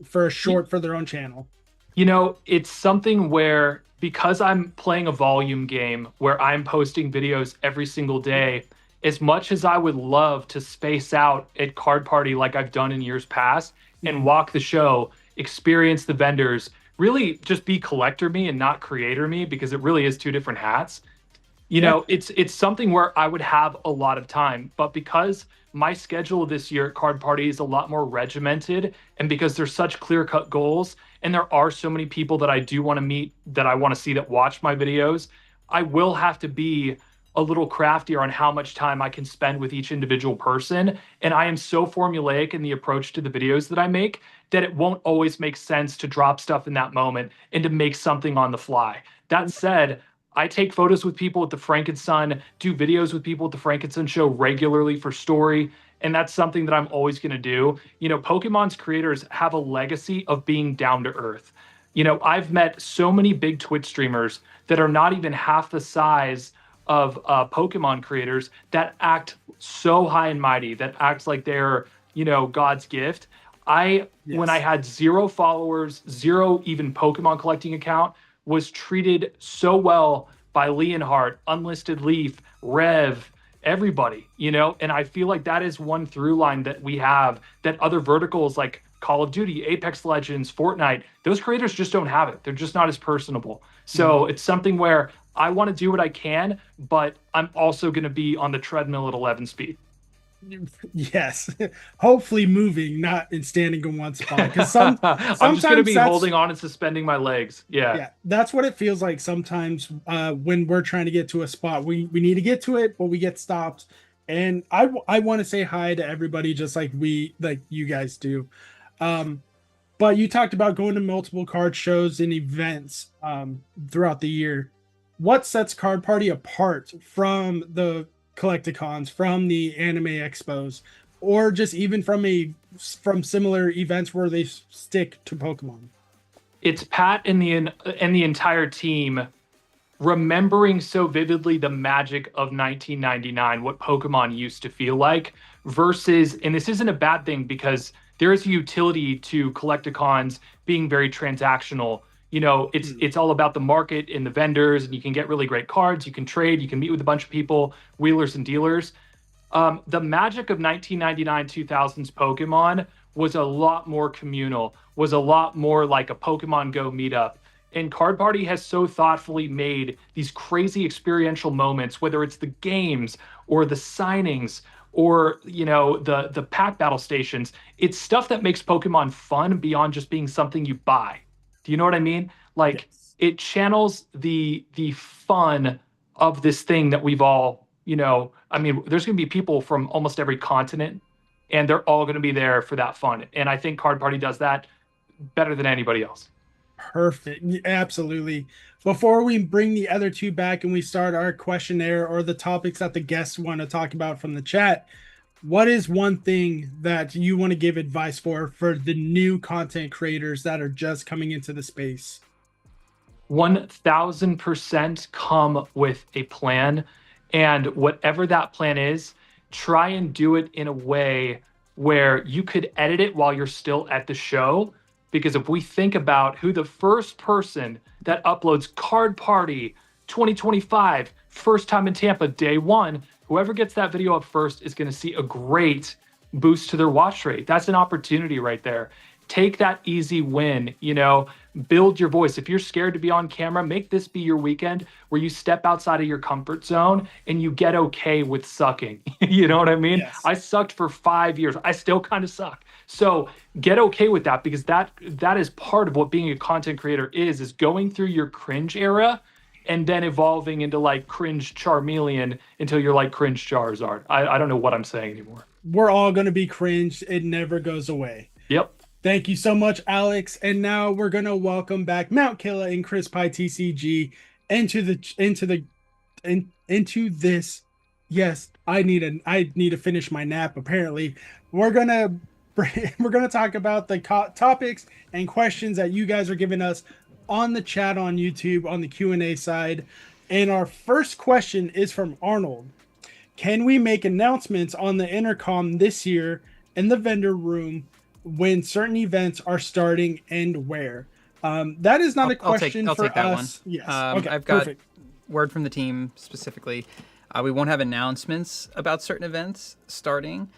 for their own channel? You know, it's something where, because I'm playing a volume game where I'm posting videos every single day, as much as I would love to space out at Card Party like I've done in years past and walk the show, experience the vendors, really just be collector me and not creator me, because it really is two different hats. You know, it's something where I would have a lot of time, but because my schedule this year at Card Party is a lot more regimented, and because there's such clear-cut goals, and there are so many people that I do want to meet, that I want to see, that watch my videos, I will have to be a little craftier on how much time I can spend with each individual person. And I am so formulaic in the approach to the videos that I make that it won't always make sense to drop stuff in that moment and to make something on the fly. That said, I take photos with people at the Frankensun, do videos with people at the Frankensun show regularly for story, and that's something that I'm always going to do. You know, Pokemon's creators have a legacy of being down to earth. You know, I've met so many big Twitch streamers that are not even half the size of Pokemon creators that act so high and mighty, that act like they're, you know, God's gift. When I had 0 followers, 0 even Pokemon collecting account, was treated so well by Leonhardt, Unlisted Leaf, Rev, everybody, you know? And I feel like that is one through line that we have that other verticals like Call of Duty, Apex Legends, Fortnite, those creators just don't have it. They're just not as personable. So it's something where I want to do what I can, but I'm also going to be on the treadmill at 11 speed. Yes, hopefully moving, not in standing in one spot. Because I'm just going to be holding on and suspending my legs. Yeah, that's what it feels like sometimes when we're trying to get to a spot. We need to get to it, but we get stopped. And I want to say hi to everybody, just like you guys do. But you talked about going to multiple card shows and events throughout the year. What sets Card Party apart from the Collecticons, from the anime expos, or just even from similar events where they stick to Pokemon? It's Pat and the entire team remembering so vividly the magic of 1999, what Pokemon used to feel like, versus, and this isn't a bad thing because there is a utility to Collecticons being very transactional. You know, it's all about the market and the vendors, and you can get really great cards, you can trade, you can meet with a bunch of people, wheelers and dealers. The magic of 1999, 2000s Pokemon was a lot more communal, was a lot more like a Pokemon Go meetup. And Card Party has so thoughtfully made these crazy experiential moments, whether it's the games or the signings or, you know, the pack battle stations. It's stuff that makes Pokemon fun beyond just being something you buy. Do you know what I mean? Like, it channels the fun of this thing that we've all, you know, I mean, there's going to be people from almost every continent, and they're all going to be there for that fun. And I think Card Party does that better than anybody else. Perfect. Absolutely. Before we bring the other two back and we start our questionnaire or the topics that the guests want to talk about from the chat, what is one thing that you want to give advice for the new content creators that are just coming into the space? 1000% come with a plan. And whatever that plan is, try and do it in a way where you could edit it while you're still at the show, Because if we think about who the first person that uploads Card Party 2025, first time in Tampa, day one, whoever gets that video up first is going to see a great boost to their watch rate. That's an opportunity right there. Take that easy win, build your voice. If you're scared to be on camera, make this be your weekend where you step outside of your comfort zone and you get okay with sucking. You know what I mean? Yes. I sucked for 5 years. I still kind of suck. So get okay with that, because that is part of what being a content creator is going through your cringe era and then evolving into like cringe Charmeleon until you're like cringe Charizard. I don't know what I'm saying anymore. We're all going to be cringe. It never goes away. Yep. Thank you so much, Alex. And now we're going to welcome back Mount Killa and Chris Pie TCG into this. Yes, I need to finish my nap. Apparently, we're going to talk about the topics and questions that you guys are giving us on the chat on YouTube on the Q&A side. And our first question is from Arnold. Can we make announcements on the intercom this year in the vendor room when certain events are starting and where? That is not a question I'll for take that us. one. Yes. Okay, I've got word from the team specifically. We won't have announcements about certain events starting,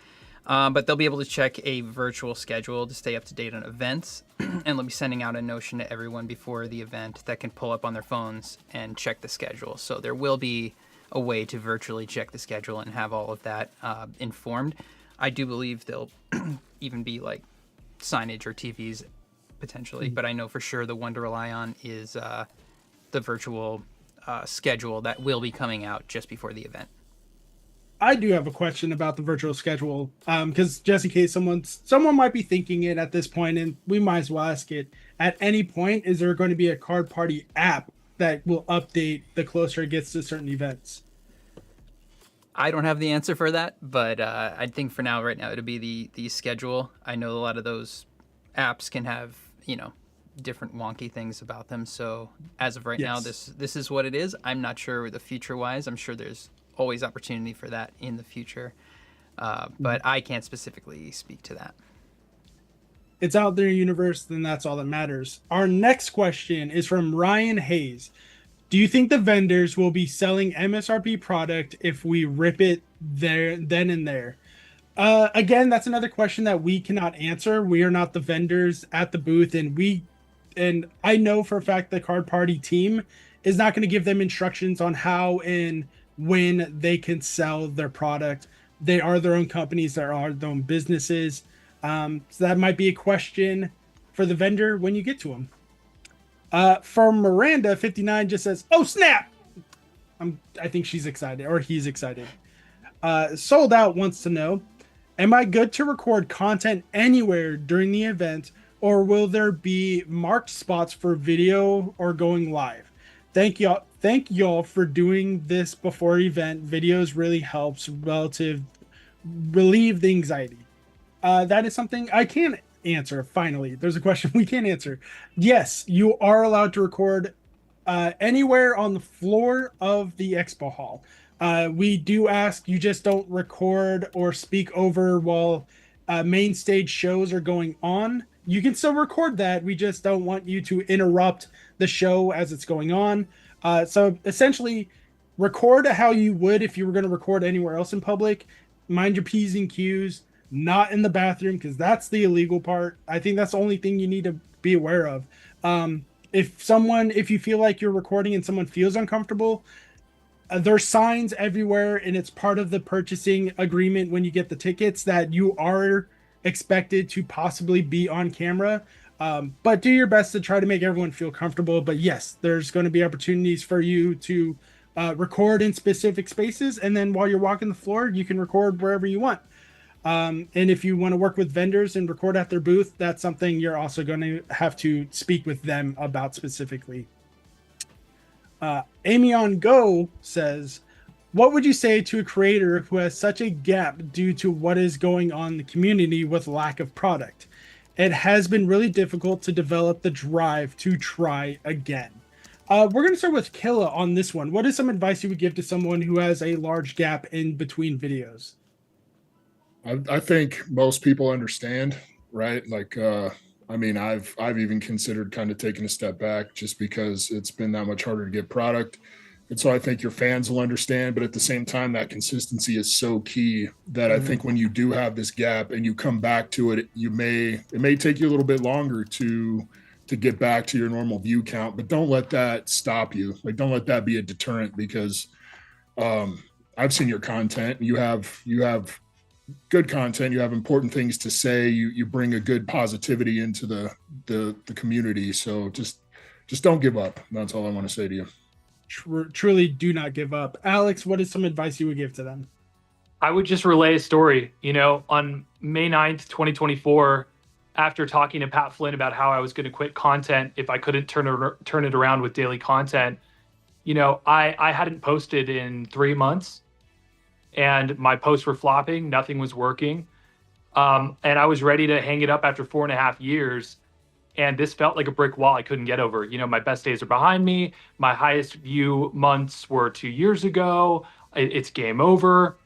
but they'll be able to check a virtual schedule to stay up to date on events. And they'll be sending out a notion to everyone before the event that can pull up on their phones and check the schedule. So there will be a way to virtually check the schedule and have all of that informed. I do believe there'll even be like signage or TVs potentially, but I know for sure the one to rely on is the virtual schedule that will be coming out just before the event. I do have a question about the virtual schedule, because just in case someone might be thinking it at this point, and we might as well ask it. At any point, is there going to be a Card Party app that will update the closer it gets to certain events? I don't have the answer for that, but I think for now, right now, it'll be the schedule. I know a lot of those apps can have, different wonky things about them. So as of right now, this is what it is. I'm not sure the future-wise. I'm sure there's always opportunity for that in the future, but I can't specifically speak to that. It's out there in the universe, then that's all that matters. Our next question is from Ryan Hayes. Do you think the vendors will be selling MSRP product if we rip it there, then and there? Again, that's another question that we cannot answer. We are not the vendors at the booth, and I know for a fact the Card Party team is not going to give them instructions on how and when they can sell their product. They are their own companies, they are their own businesses. So that might be a question for the vendor when you get to them. From Miranda 59 just says, "Oh snap!" I think she's excited, or he's excited. Sold Out wants to know, am I good to record content anywhere during the event, or will there be marked spots for video or going live? Thank y'all for doing this before event. Videos really helps relieve the anxiety. That is something I can answer. Finally, there's a question we can answer. Yes, you are allowed to record anywhere on the floor of the expo hall. We do ask you just don't record or speak over while main stage shows are going on. You can still record that. We just don't want you to interrupt the show as it's going on. So essentially, record how you would if you were going to record anywhere else in public. Mind your P's and Q's, not in the bathroom, because that's the illegal part. I think that's the only thing you need to be aware of. If you feel like you're recording and someone feels uncomfortable, there's signs everywhere, and it's part of the purchasing agreement when you get the tickets that you are expected to possibly be on camera. But do your best to try to make everyone feel comfortable. But yes, there's going to be opportunities for you to record in specific spaces, and then while you're walking the floor, you can record wherever you want. And if you want to work with vendors and record at their booth, that's something you're also going to have to speak with them about specifically. Amy on Go says, what would you say to a creator who has such a gap due to what is going on in the community with lack of product? It has been really difficult to develop the drive to try again. We're going to start with Killa on this one. What is some advice you would give to someone who has a large gap in between videos? I think most people understand, right? Like I mean, I've even considered kind of taking a step back just because it's been that much harder to get product. And so I think your fans will understand, but at the same time, that consistency is so key that I think when you do have this gap and you come back to it, it may take you a little bit longer to get back to your normal view count, but don't let that stop you. Like, don't let that be a deterrent, because I've seen your content. You have good content. You have important things to say. You bring a good positivity into the community. So just don't give up. That's all I want to say to you. Truly do not give up. Alex, what is some advice you would give to them? I would just relay a story. On May 9th, 2024, after talking to Pat Flynn about how I was going to quit content if I couldn't turn it around with daily content, I hadn't posted in 3 months, and my posts were flopping. Nothing was working. And I was ready to hang it up after 4.5 years. And this felt like a brick wall I couldn't get over. My best days are behind me. My highest view months were 2 years ago. It's game over.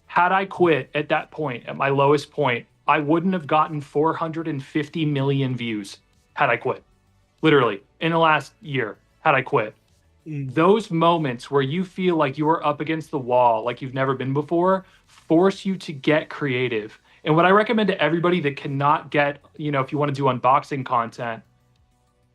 Had I quit at that point, at my lowest point, I wouldn't have gotten 450 million views had I quit. Literally, in the last year, had I quit. Those moments where you feel like you are up against the wall, like you've never been before, force you to get creative. And what I recommend to everybody that cannot get, if you want to do unboxing content,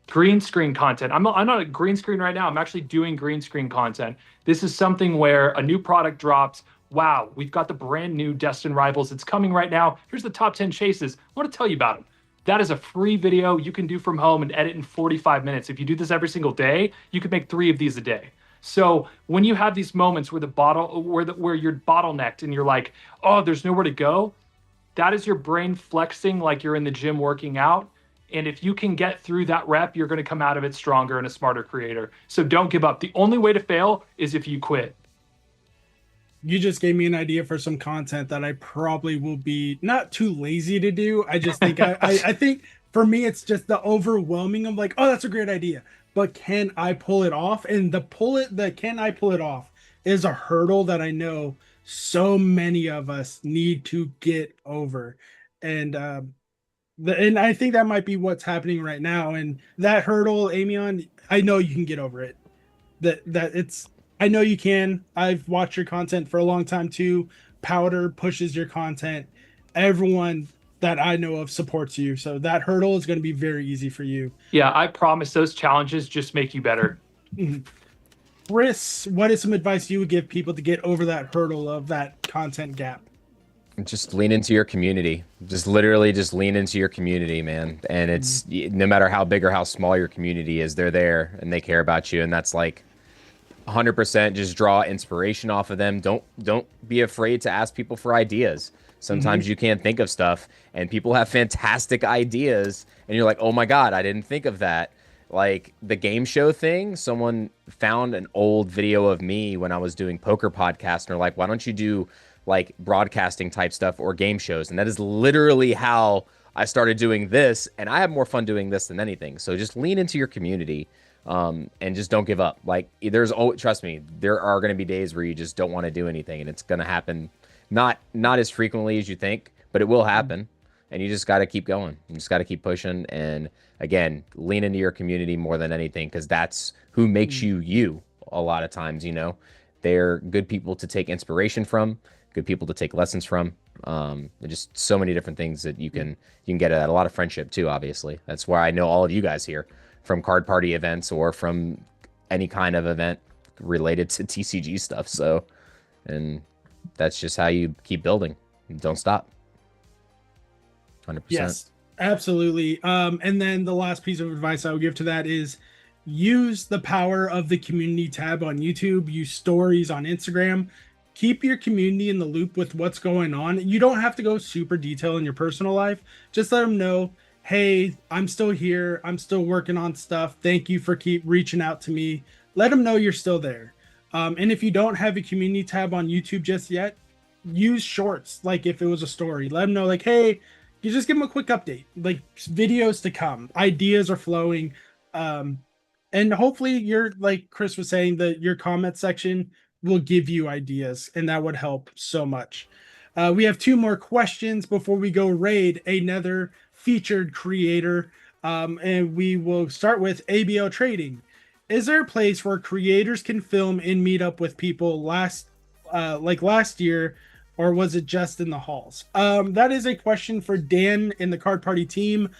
green screen content. I'm not a green screen right now. I'm actually doing green screen content. This is something where a new product drops. Wow, we've got the brand new Destin Rivals. It's coming right now. Here's the top 10 chases. I want to tell you about them. That is a free video you can do from home and edit in 45 minutes. If you do this every single day, you could make 3 of these a day. So when you have these moments where where you're bottlenecked and you're like, oh, there's nowhere to go, that is your brain flexing like you're in the gym working out. And if you can get through that rep, you're going to come out of it stronger and a smarter creator. So don't give up. The only way to fail is if you quit. You just gave me an idea for some content that I probably will be not too lazy to do. I just think I think for me, it's just the overwhelming of like, oh, that's a great idea, but can I pull it off? And can I pull it off is a hurdle that I know so many of us need to get over. And and I think that might be what's happening right now. And that hurdle, Amion, I know you can get over it. I know you can. I've watched your content for a long time too. Powder pushes your content. Everyone that I know of supports you. So that hurdle is going to be very easy for you. Yeah, I promise those challenges just make you better. Chris, what is some advice you would give people to get over that hurdle of that content gap? Just lean into your community. Just literally just lean into your community, man. And it's no matter how big or how small your community is, they're there and they care about you. And that's like 100% just draw inspiration off of them. Don't be afraid to ask people for ideas. Sometimes you can't think of stuff and people have fantastic ideas and you're like, oh my God, I didn't think of that. Like the game show thing, someone found an old video of me when I was doing poker podcast and they're like, why don't you do like broadcasting type stuff or game shows? And that is literally how I started doing this. And I have more fun doing this than anything. So just lean into your community. And just don't give up. Like trust me, there are going to be days where you just don't want to do anything and it's going to happen. Not as frequently as you think, but it will happen. And you just got to keep going. You just got to keep pushing. And again, lean into your community more than anything, because that's who makes you a lot of times, they're good people to take inspiration from, good people to take lessons from. There's just so many different things that you can get at. A lot of friendship too, obviously. That's why I know all of you guys here from card party events or from any kind of event related to TCG stuff. So, and that's just how you keep building. Don't stop. 100%. Yes, absolutely. And then the last piece of advice I would give to that is use the power of the community tab on YouTube, use stories on Instagram, keep your community in the loop with what's going on. You don't have to go super detailed in your personal life. Just let them know, hey, I'm still here. I'm still working on stuff. Thank you for keep reaching out to me. Let them know you're still there. And if you don't have a community tab on YouTube just yet, use shorts. Like if it was a story, let them know like, hey, you just give them a quick update, like videos to come, ideas are flowing. And hopefully you're like Chris was saying that your comment section will give you ideas and that would help so much. We have 2 more questions before we go raid another featured creator. And we will start with ABL Trading. Is there a place where creators can film and meet up with people last year, or was it just in the halls? That is a question for Dan in the Card Party team.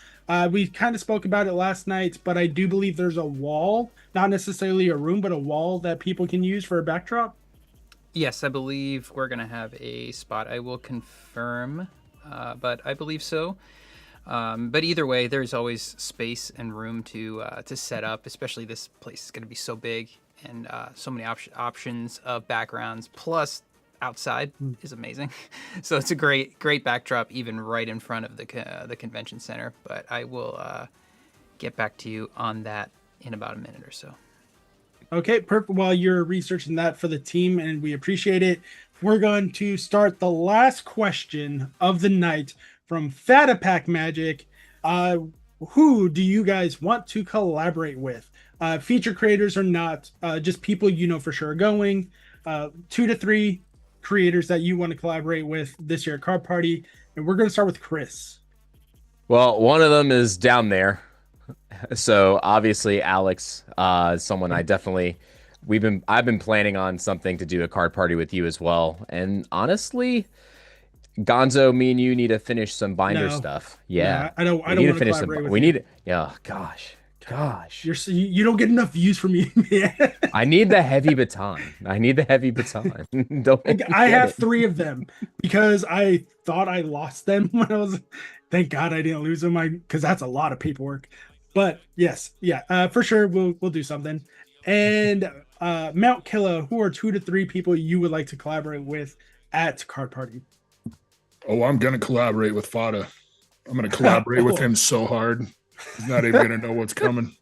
We kind of spoke about it last night, but I do believe there's a wall, not necessarily a room, but a wall that people can use for a backdrop. Yes, I believe we're going to have a spot. I will confirm, but I believe so. But either way, there's always space and room to set up, especially this place is going to be so big and so many options of backgrounds. Plus, outside is amazing. So it's a great backdrop, even right in front of the convention center. But I will get back to you on that in about a minute or so. Okay, perfect. While you're researching that for the team, and we appreciate it, we're going to start the last question of the night from Fatapack Magic. Who do you guys want to collaborate with? Feature creators or not, just people you know for sure are going. 2 to 3 creators that you want to collaborate with this year at Card Party. And we're going to start with Chris. Well, one of them is down there. So obviously Alex, someone I've been planning on something to do a Card Party with you as well. And honestly, Gonzo, me and you need to finish some binder stuff. Yeah. I don't want to collaborate with you. Gosh. You don't get enough views from me, man. I need the heavy baton. I have 3 of them because I thought I lost them when I was. Thank God I didn't lose them. Because that's a lot of paperwork. But yes, for sure we'll do something. And Mount Killa, who are 2 to 3 people you would like to collaborate with at Card Party? Oh, I'm gonna collaborate with Fada. I'm gonna collaborate with him so hard. He's not even gonna know what's coming.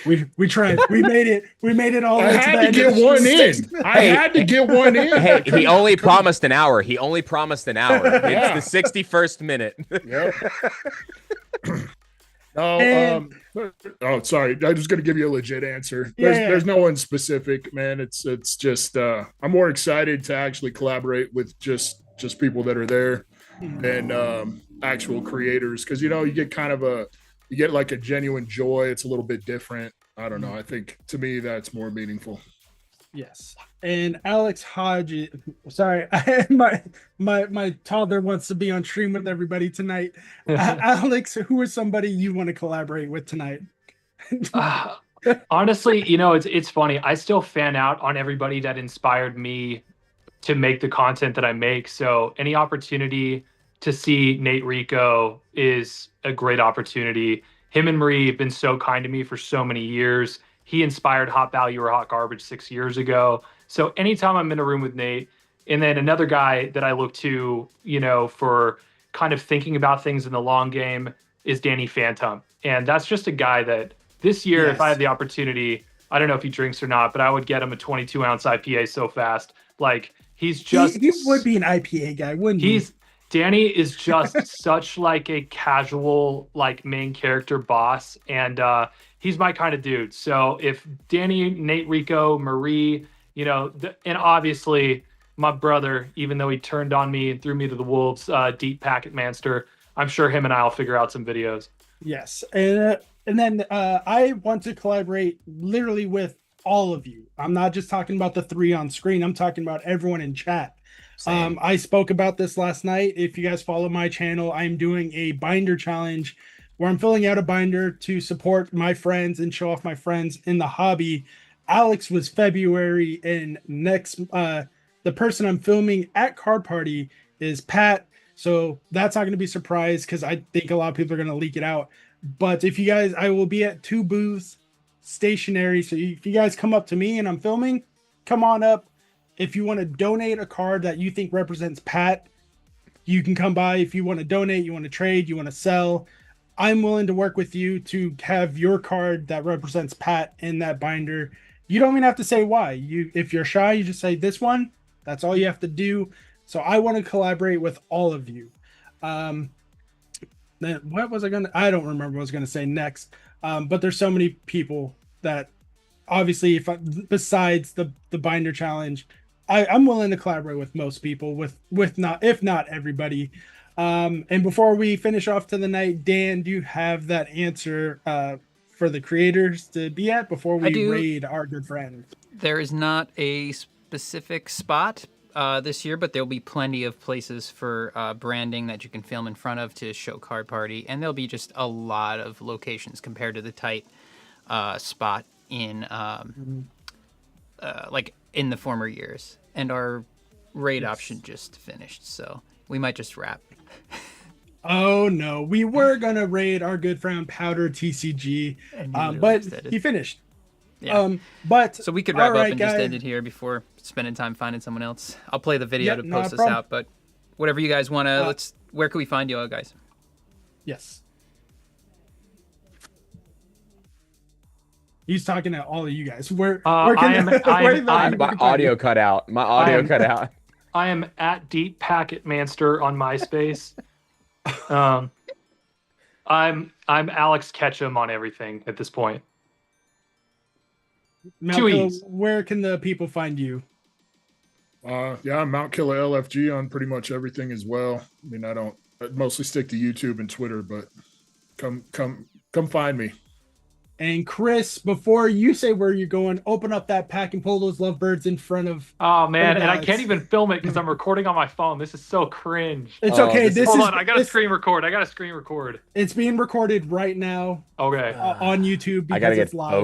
We tried. We made it. We made it all. I had to get one in. I had to get one in. Hey, he only promised an hour. It's the 61st minute. Yep. Oh, sorry. I was going to give you a legit answer. There's no one specific, man. It's just I'm more excited to actually collaborate with just people that are there than actual creators, because you get like a genuine joy. It's a little bit different. I don't know. I think to me that's more meaningful. Yes. And Alex Hodge, sorry, my toddler wants to be on stream with everybody tonight. Alex, who is somebody you want to collaborate with tonight? Honestly, it's funny. I still fan out on everybody that inspired me to make the content that I make. So any opportunity to see Nate Rico is a great opportunity. Him and Marie have been so kind to me for so many years. He inspired Hot Value or Hot Garbage 6 years ago. So anytime I'm in a room with Nate, and then another guy that I look to, for kind of thinking about things in the long game is Danny Phantom. And that's just a guy that this year, if I had the opportunity, I don't know if he drinks or not, but I would get him a 22-ounce IPA so fast. Like, he's just... He would be an IPA guy, wouldn't he? Danny is just such like a casual, like main character boss. And he's my kind of dude. So if Danny, Nate Rico, Marie, and obviously my brother, even though he turned on me and threw me to the wolves, Deep Packet Manster, I'm sure him and I will figure out some videos. Yes. And then I want to collaborate literally with all of you. I'm not just talking about the 3 on screen. I'm talking about everyone in chat. I spoke about this last night. If you guys follow my channel, I'm doing a binder challenge where I'm filling out a binder to support my friends and show off my friends in the hobby. Alex was February, and next the person I'm filming at Card Party is Pat. So that's not going to be a surprise because I think a lot of people are going to leak it out. But if you guys, I will be at 2 booths stationary. So if you guys come up to me and I'm filming, come on up. If you want to donate a card that you think represents Pat, you can come by. If you want to donate, you want to trade, you want to sell, I'm willing to work with you to have your card that represents Pat in that binder. You don't even have to say why. If you're shy, you just say this one. That's all you have to do. So I want to collaborate with all of you. Then what was I I don't remember what I was going to say next. But there's so many people that obviously, besides the binder challenge, I'm willing to collaborate with most people, with not if not everybody. And before we finish off to the night, Dan, do you have that answer for the creators to be at before we raid our good friend? There is not a specific spot this year, but there'll be plenty of places for branding that you can film in front of to show Card Party, and there'll be just a lot of locations compared to the tight spot in like in the former years. And our raid option just finished, so we might just wrap. Oh no, we were gonna raid our good friend Powder TCG, but he finished. Yeah. But so we could wrap up and guys. just end it here before spending time finding someone else. I'll play the video to not post a this problem. out, but whatever you guys want to, where can we find you all, guys? Yes. He's talking to all of you guys. Where can my audio cut out. My audio cut out. I am at Deep Packet Manster on MySpace. I'm Alex Ketchum on everything at this point. Malcolm, where can the people find you? I'm Mount Killa LFG on pretty much everything as well. I mean, I mostly stick to YouTube and Twitter, but come find me. And Chris, before you say where you're going, open up that pack and pull those lovebirds in front of. Oh man, and I can't even film it because I'm recording on my phone. This is so cringe. It's okay. Hold on, I gotta screen record. It's being recorded right now. Okay. On YouTube because I gotta it's get live.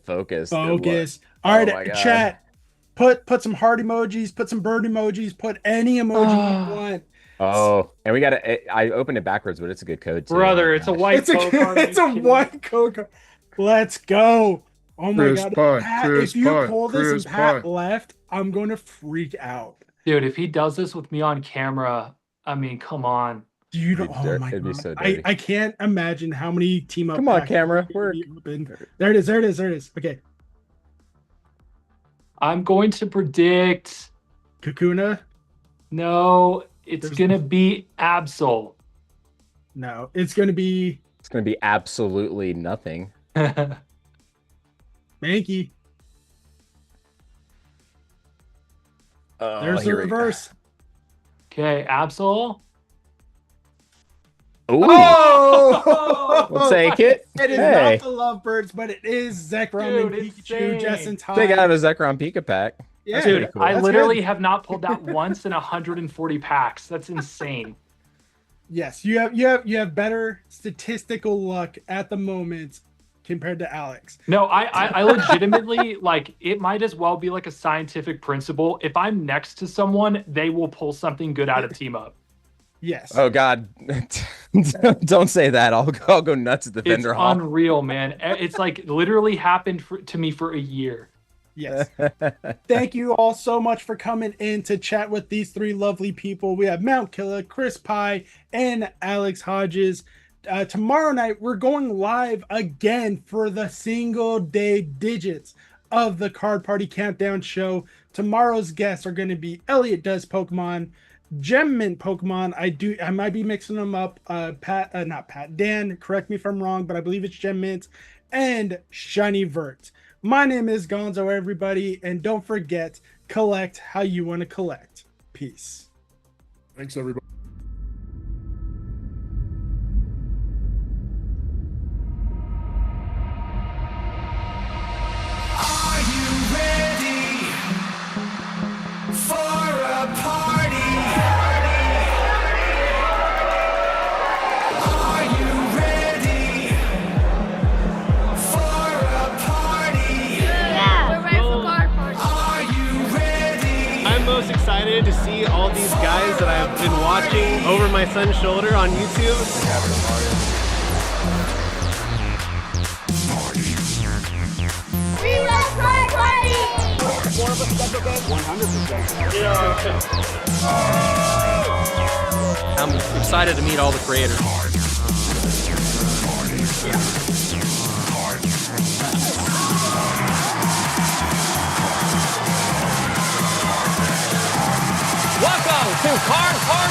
focused. Focus. All right, chat. Put some heart emojis. Put some bird emojis. Put any emoji you want. Oh, and we gotta. I opened it backwards, but it's a good code too. Brother, it's a white code. It's a white code. Let's go. Oh my God. Pat, if you pull this and Pat left, I'm going to freak out. Dude, if he does this with me on camera, I mean, come on. Dude, oh my God. So I can't imagine how many team up. Come on, camera. There it is. Okay. I'm going to predict Kakuna. No, it's going to be Absol. No, it's going to be absolutely nothing. Mankey. There's the reverse. Okay, Absol. Oh! We'll take it. It is not the Lovebirds, but it is Zekrom and Pikachu just in time. Take out a Zekrom Pika pack. Yeah, dude, cool. I literally have not pulled that once in 140 packs. That's insane. Yes, you have better statistical luck at the moment compared to Alex. No, I legitimately like it might as well be like a scientific principle. If I'm next to someone, they will pull something good out of team up. Yes. Oh God, don't say that. I'll go nuts at the vendor hall. It's unreal, man. It's like literally happened to me for a year. Yes. Thank you all so much for coming in to chat with these three lovely people. We have Mount Killa, Chris Pye, and Alex Hodges. Tomorrow night, we're going live again for the single day digits of the Card Party Countdown show. Tomorrow's guests are going to be Elliot Does Pokemon, Gem Mint Pokemon. I might be mixing them up. Not Pat. Dan, correct me if I'm wrong, but I believe it's Gem Mint and Shiny Vert. My name is Gonzo, everybody, and don't forget, collect how you want to collect. Peace. Thanks, everybody. Are you ready for a party? Are you ready for a party? Yeah, we're ready for Card Party. Are you ready? I'm most excited to see all these guys that I've been watching over my son's shoulder on YouTube. We love Card Party. More of a special game? 100%. I'm excited to meet all the creators. Welcome to Card Party!